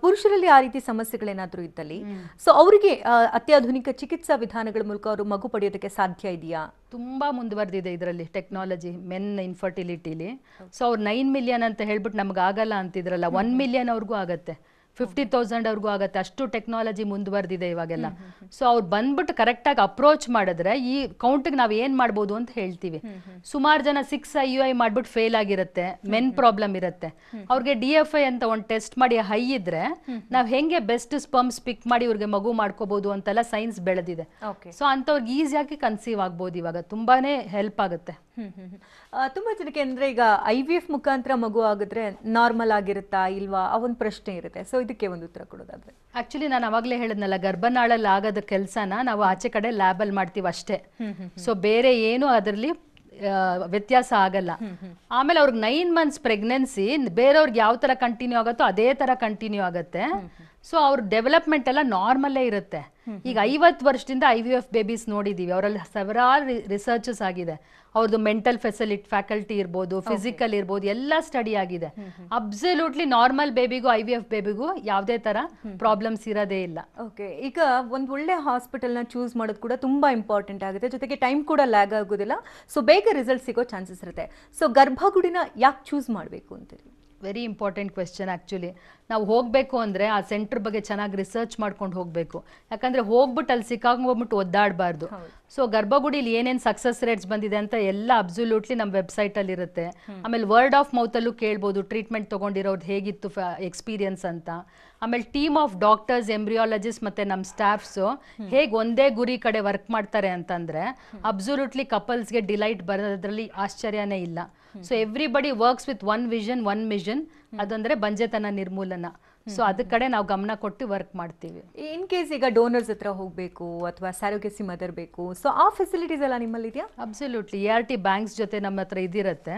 ಪುರುಷರಲ್ಲಿ ಆ ರೀತಿ ಸಮಸ್ಯೆಗಳೇನಾದ್ರೂ ಇದ್ದಲ್ಲಿ ಸೊ ಅವರಿಗೆ ಅತ್ಯಾಧುನಿಕ ಚಿಕಿತ್ಸಾ ವಿಧಾನಗಳ ಮೂಲಕ ಅವರು ಮಗು ಪಡೆಯೋದಕ್ಕೆ ಸಾಧ್ಯ ಇದೆಯಾ? ತುಂಬಾ ಮುಂದುವರೆದಿದೆ ಇದರಲ್ಲಿ ಟೆಕ್ನಾಲಜಿ ಮೆನ್ ಇನ್ಫರ್ಟಿಲಿಟಿಲಿ. ಸೊ ಅವ್ರು 9 million ಅಂತ ಹೇಳ್ಬಿಟ್ಟು ನಮ್ಗೆ ಆಗಲ್ಲ ಅಂತಿದ್ರಲ್ಲ, 1 million ಅವ್ರಿಗೂ ಆಗತ್ತೆ, 50,000 ಅವ್ರಿಗೂ ಆಗುತ್ತೆ. ಅಷ್ಟು ಟೆಕ್ನಾಲಜಿ ಮುಂದುವರೆದಿದೆ ಇವಾಗೆಲ್ಲ. ಸೊ ಅವ್ರು ಬಂದ್ಬಿಟ್ಟು ಕರೆಕ್ಟಾಗಿ ಅಪ್ರೋಚ್ ಮಾಡಿದ್ರೆ ಈ ಕೌಂಟಿಗೆ ನಾವು ಏನು ಮಾಡ್ಬೋದು ಅಂತ ಹೇಳ್ತೀವಿ. ಸುಮಾರು ಜನ 6 IUI ಮಾಡ್ಬಿಟ್ಟು ಫೇಲ್ ಆಗಿರುತ್ತೆ, ಮೆನ್ ಪ್ರಾಬ್ಲಮ್ ಇರುತ್ತೆ. ಅವ್ರಿಗೆ DFI ಅಂತ ಒಂದು ಟೆಸ್ಟ್ ಮಾಡಿ ಹೈ ಇದ್ರೆ ನಾವು ಹೆಂಗೆ ಬೆಸ್ಟ್ ಸ್ಪರ್ಮ್ಸ್ ಪಿಕ್ ಮಾಡಿ ಇವ್ರಿಗೆ ಮಗು ಮಾಡ್ಕೋಬಹುದು ಅಂತೆಲ್ಲ ಸೈನ್ಸ್ ಬೆಳೆದಿದೆ. ಸೊ ಅಂಥವ್ರಿಗೆ ಈಸಿಯಾಗಿ ಕನ್ಸೀವ್ ಆಗ್ಬೋದು. ಇವಾಗ ತುಂಬಾನೇ ಹೆಲ್ಪ್ ಆಗುತ್ತೆ. ತುಂಬಾ ಜನಕ್ಕೆ ಅಂದ್ರೆ ಈಗ IVF ಮುಖಾಂತರ ಮಗು ಆಗಿದ್ರೆ ನಾರ್ಮಲ್ ಆಗಿರುತ್ತಾ ಇಲ್ವಾ ಆ ಒಂದು ಪ್ರಶ್ನೆ ಇರುತ್ತೆ. ಸೊ ಇದಕ್ಕೆ ಒಂದು ಉತ್ತರ ಕೊಡೋದಾದ್ರೆ, ಆಕ್ಚುಲಿ ನಾನು ಅವಾಗಲೇ ಹೇಳಿದ್ನಲ್ಲ, ಗರ್ಭನಾಳಲ್ಲಿ ಆಗೋದ ಕೆಲಸನ ನಾವು ಆಚೆ ಕಡೆ ಲ್ಯಾಬಲ್ಲಿ ಮಾಡ್ತೀವಿ ಅಷ್ಟೇ. ಸೊ ಬೇರೆ ಏನು ಅದರಲ್ಲಿ ವ್ಯತ್ಯಾಸ ಆಗಲ್ಲ. ಆಮೇಲೆ ಅವ್ರಿಗೆ 9 months ಪ್ರೆಗ್ನೆನ್ಸಿ ಬೇರೆಯವ್ರಿಗೆ ಯಾವ ತರ ಕಂಟಿನ್ಯೂ ಆಗುತ್ತೋ ಅದೇ ತರ ಕಂಟಿನ್ಯೂ ಆಗುತ್ತೆ. ಸೊ ಅವ್ರ ಡೆವಲಪ್ಮೆಂಟ್ ಎಲ್ಲ ನಾರ್ಮಲ್ಲೇ ಇರುತ್ತೆ. ಈಗ 50 ವರ್ಷದಿಂದ IVF ಬೇಬೀಸ್ ನೋಡಿದೀವಿ, ಅವರಲ್ಲಿ ಸೆವರಾಲ್ ರಿಸರ್ಚಸ್ ಆಗಿದೆ. ಅವ್ರದ್ದು ಮೆಂಟಲ್ ಫ್ಯಾಕಲ್ಟಿ ಇರ್ಬೋದು, ಫಿಸಿಕಲ್ ಇರ್ಬೋದು, ಎಲ್ಲ ಸ್ಟಡಿ ಆಗಿದೆ. ಅಬ್ಸಲ್ಯೂಟ್ಲಿ ನಾರ್ಮಲ್ ಬೇಬಿಗೂ IVF ಬೇಬಿಗೂ ಯಾವುದೇ ತರ ಪ್ರಾಬ್ಲಮ್ಸ್ ಇರೋದೇ ಇಲ್ಲ. ಓಕೆ, ಈಗ ಒಂದು ಒಳ್ಳೆ ಹಾಸ್ಪಿಟಲ್ನ ಚೂಸ್ ಮಾಡೋದು ಕೂಡ ತುಂಬಾ ಇಂಪಾರ್ಟೆಂಟ್ ಆಗುತ್ತೆ. ಜೊತೆಗೆ ಟೈಮ್ ಕೂಡ ಲ್ಯಾಗ್ ಆಗೋದಿಲ್ಲ. ಸೊ ಬೇಗ ರಿಸಲ್ಟ್ ಸಿಗೋ ಚಾನ್ಸಸ್ ಇರುತ್ತೆ. ಸೊ ಗರ್ಭಗುಡಿನ ಯಾಕೆ ಚೂಸ್ ಮಾಡಬೇಕು ಅಂತೀರಿ? Very important question. ಆ್ಯಕ್ಚುಲಿ ನಾವು ಹೋಗಬೇಕು ಅಂದರೆ ಆ ಸೆಂಟರ್ ಬಗ್ಗೆ ಚೆನ್ನಾಗಿ ರಿಸರ್ಚ್ ಮಾಡ್ಕೊಂಡು ಹೋಗಬೇಕು. ಯಾಕಂದರೆ ಹೋಗ್ಬಿಟ್ಟು ಅಲ್ಲಿ ಸಿಕ್ಕಾಕೊಂಡ್ಬಿಟ್ಟು ಒದ್ದಾಡಬಾರ್ದು. ಸೊ ಗರ್ಭಗುಡಿಲಿ ಏನೇನು ಸಕ್ಸಸ್ ರೇಟ್ಸ್ ಬಂದಿದೆ ಅಂತ ಎಲ್ಲ ಅಬ್ಸಲ್ಯೂಟ್ಲಿ ನಮ್ಮ ವೆಬ್ಸೈಟಲ್ಲಿ ಇರುತ್ತೆ. ಆಮೇಲೆ ವರ್ಡ್ ಆಫ್ ಮೌತಲ್ಲೂ ಕೇಳ್ಬೋದು ಟ್ರೀಟ್ಮೆಂಟ್ ತೊಗೊಂಡಿರೋದು ಹೇಗಿತ್ತು ಎಕ್ಸ್ಪೀರಿಯನ್ಸ್ ಅಂತ. ಆಮೇಲೆ ಟೀಮ್ ಆಫ್ ಡಾಕ್ಟರ್ಸ್, ಎಂಬ್ರಿಯಾಲಜಿಸ್ಟ್ ಮತ್ತು ನಮ್ಮ ಸ್ಟಾಫ್ಸು ಹೇಗೆ ಒಂದೇ ಗುರಿ ಕಡೆ ವರ್ಕ್ ಮಾಡ್ತಾರೆ ಅಂತಂದರೆ ಅಬ್ಸಲ್ಯೂಟ್ಲಿ ಕಪಲ್ಸ್ಗೆ ಡಿಲೈಟ್ ಬರೋದ್ರಲ್ಲಿ ಆಶ್ಚರ್ಯನೇ ಇಲ್ಲ. So everybody works with one vision, one mission, ಅದಂದರೆ ಬಂಜೆತನ ನಿರ್ಮೂಲನ. ಸೊ ಅದ ಕಡೆ ನಾವು ಗಮನ ಕೊಟ್ಟು ವರ್ಕ್ ಮಾಡ್ತೀವಿ. ಇನ್ ಕೇಸ್ ಈಗ ಡೋನರ್ಸ್ ಹತ್ರ ಹೋಗಬೇಕು ಅಥವಾ ಸ್ಯಾರೋಗೆಸಿ ಮದರ್ ಬೇಕು, ಸೊ ಆ ಫೆಸಿಲಿಟೀಸ್ ಎಲ್ಲ ನಿಮ್ಮಲ್ಲಿ ಇದೆಯಾ? ಅಬ್ಸಲ್ಯೂಟ್ಲಿ. ART ಬ್ಯಾಂಕ್ಸ್ ಜೊತೆ ನಮ್ಮ ಹತ್ರ ಇದಿರುತ್ತೆ.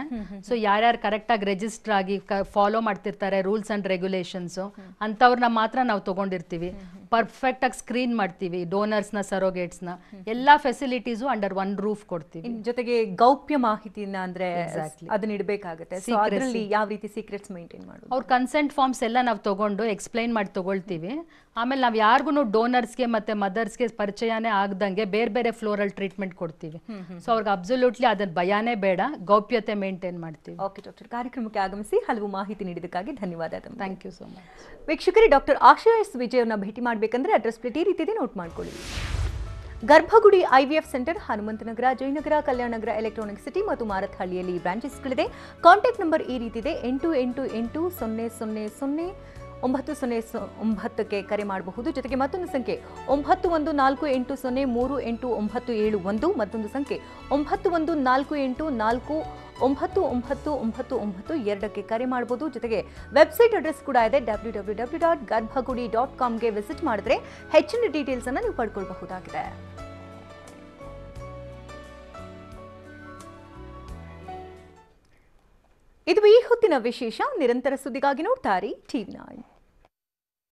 ಸೊ ಯಾರ್ಯಾರು ಕರೆಕ್ಟಾಗಿ ರಿಜಿಸ್ಟರ್ ಆಗಿ ಫಾಲೋ ಮಾಡ್ತಿರ್ತಾರೆ ರೂಲ್ಸ್ ಅಂಡ್ ರೆಗ್ಯುಲೇಷನ್ಸು ಅಂಥವ್ರನ್ನ ಮಾತ್ರ ನಾವು ತಗೊಂಡಿರ್ತೀವಿ. ಪರ್ಫೆಕ್ಟಾಗಿ ಸ್ಕ್ರೀನ್ ಮಾಡ್ತೀವಿ ಡೋನರ್ಸ್ನ, ಸರೋಗೇಟ್ಸ್ನ, ಎಲ್ಲ ಫೆಸಿಲಿಟೀಸು ಅಂಡರ್ ಒನ್ ರೂಫ್ ಕೊಡ್ತೀವಿ. ಜೊತೆಗೆ ಗೌಪ್ಯ ಮಾಹಿತಿನ ಅಂದ್ರೆ ಅದನ್ನ ಇಡಬೇಕಾಗುತ್ತೆ. ಸೊ ಅದರಲ್ಲಿ ಯಾವ ರೀತಿ ಸೀಕ್ರೆಟ್ಸ್ ಮೇಂಟೈನ್ ಮಾಡೋದು? ಅವ್ರ ಕನ್ಸೆಂಟ್ ಫಾರ್ಮ್ಸ್ ಎಲ್ಲ ನಾವು ತಗೊಂಡು ಎಕ್ಸ್ಪ್ಲೈನ್ ಮಾಡಿ ತಗೊಳ್ತೀವಿ. ಆಮೇಲೆ ನಾವು ಯಾರಿಗೂ ಡೋನರ್ಸ್ಗೆ ಮತ್ತು ಮದರ್ಸ್ಗೆ ಪರಿಚಯನೇ ಆಗ್ದಂಗೆ ಬೇರೆ ಬೇರೆ ಫ್ಲೋರಲ್ ಟ್ರೀಟ್ಮೆಂಟ್ ಕೊಡ್ತೀವಿ. ಸೊ ಅವ್ರಿಗೆ ಅಬ್ಸಲ್ಯೂಟ್ಲಿ ಅದ್ರ ಭಯನೇ ಬೇಡ, ಗೌಪ್ಯತೆ ಮೇಂಟೈನ್ ಮಾಡ್ತೀವಿ. ಓಕೆ ಡಾಕ್ಟರ್, ಕಾರ್ಯಕ್ರಮಕ್ಕೆ ಆಗಮಿಸಿ ಹಲವು ಮಾಹಿತಿ ನೀಡಿದ್ದಕ್ಕಾಗಿ ಧನ್ಯವಾದ. Thank you so much. ವೀಕ್ಷಕರೇ, ಡಾಕ್ಟರ್ ಆಶಾ ಎಸ್ ವಿಜಯವ್ರನ್ನ ಭೇಟಿ ಮಾಡಬೇಕಂದ್ರೆ ಅಡ್ರೆಸ್ ಪ್ಲೇಟ್ ಈ ರೀತಿ ಇದೆ, ನೋಟ್ ಮಾಡ್ಕೊಳ್ಳಿ. Garbhagudi IVF centre, Hanumanthanagar, Jayanagar, Kalyananagar, Electronic City ಮತ್ತು ಮಾರತ್ಹಳ್ಳಿಯಲ್ಲಿ ಬ್ರಾಂಚಸ್ಗಳಿದೆ. ಕಾಂಟ್ಯಾಕ್ಟ್ ನಂಬರ್ ಈ ರೀತಿದೆ, 88800909ಕ್ಕೆ ಕರೆ ಮಾಡಬಹುದು. ಜೊತೆಗೆ ಮತ್ತೊಂದು ಸಂಖ್ಯೆ 9148038971, ಮತ್ತೊಂದು ಸಂಖ್ಯೆ 9148499992ಕ್ಕೆ ಕರೆ ಮಾಡಬಹುದು. ಜೊತೆಗೆ ವೆಬ್ಸೈಟ್ ಅಡ್ರೆಸ್ ಕೂಡ ಇದೆ, www.garbhagudi.comಗೆ ವಿಸಿಟ್ ಮಾಡಿದ್ರೆ ಹೆಚ್ಚಿನ ಡೀಟೇಲ್ಸ್ ಅನ್ನು ನೀವು ಪಡ್ಕೊಳ್ಬಹುದಾಗಿದೆ. ಇದು ಈ ಹೊತ್ತಿನ ವಿಶೇಷ. ನಿರಂತರ ಸುದ್ದಿಗಾಗಿ ನೋಡ್ತಾ ಇರಿ TV9.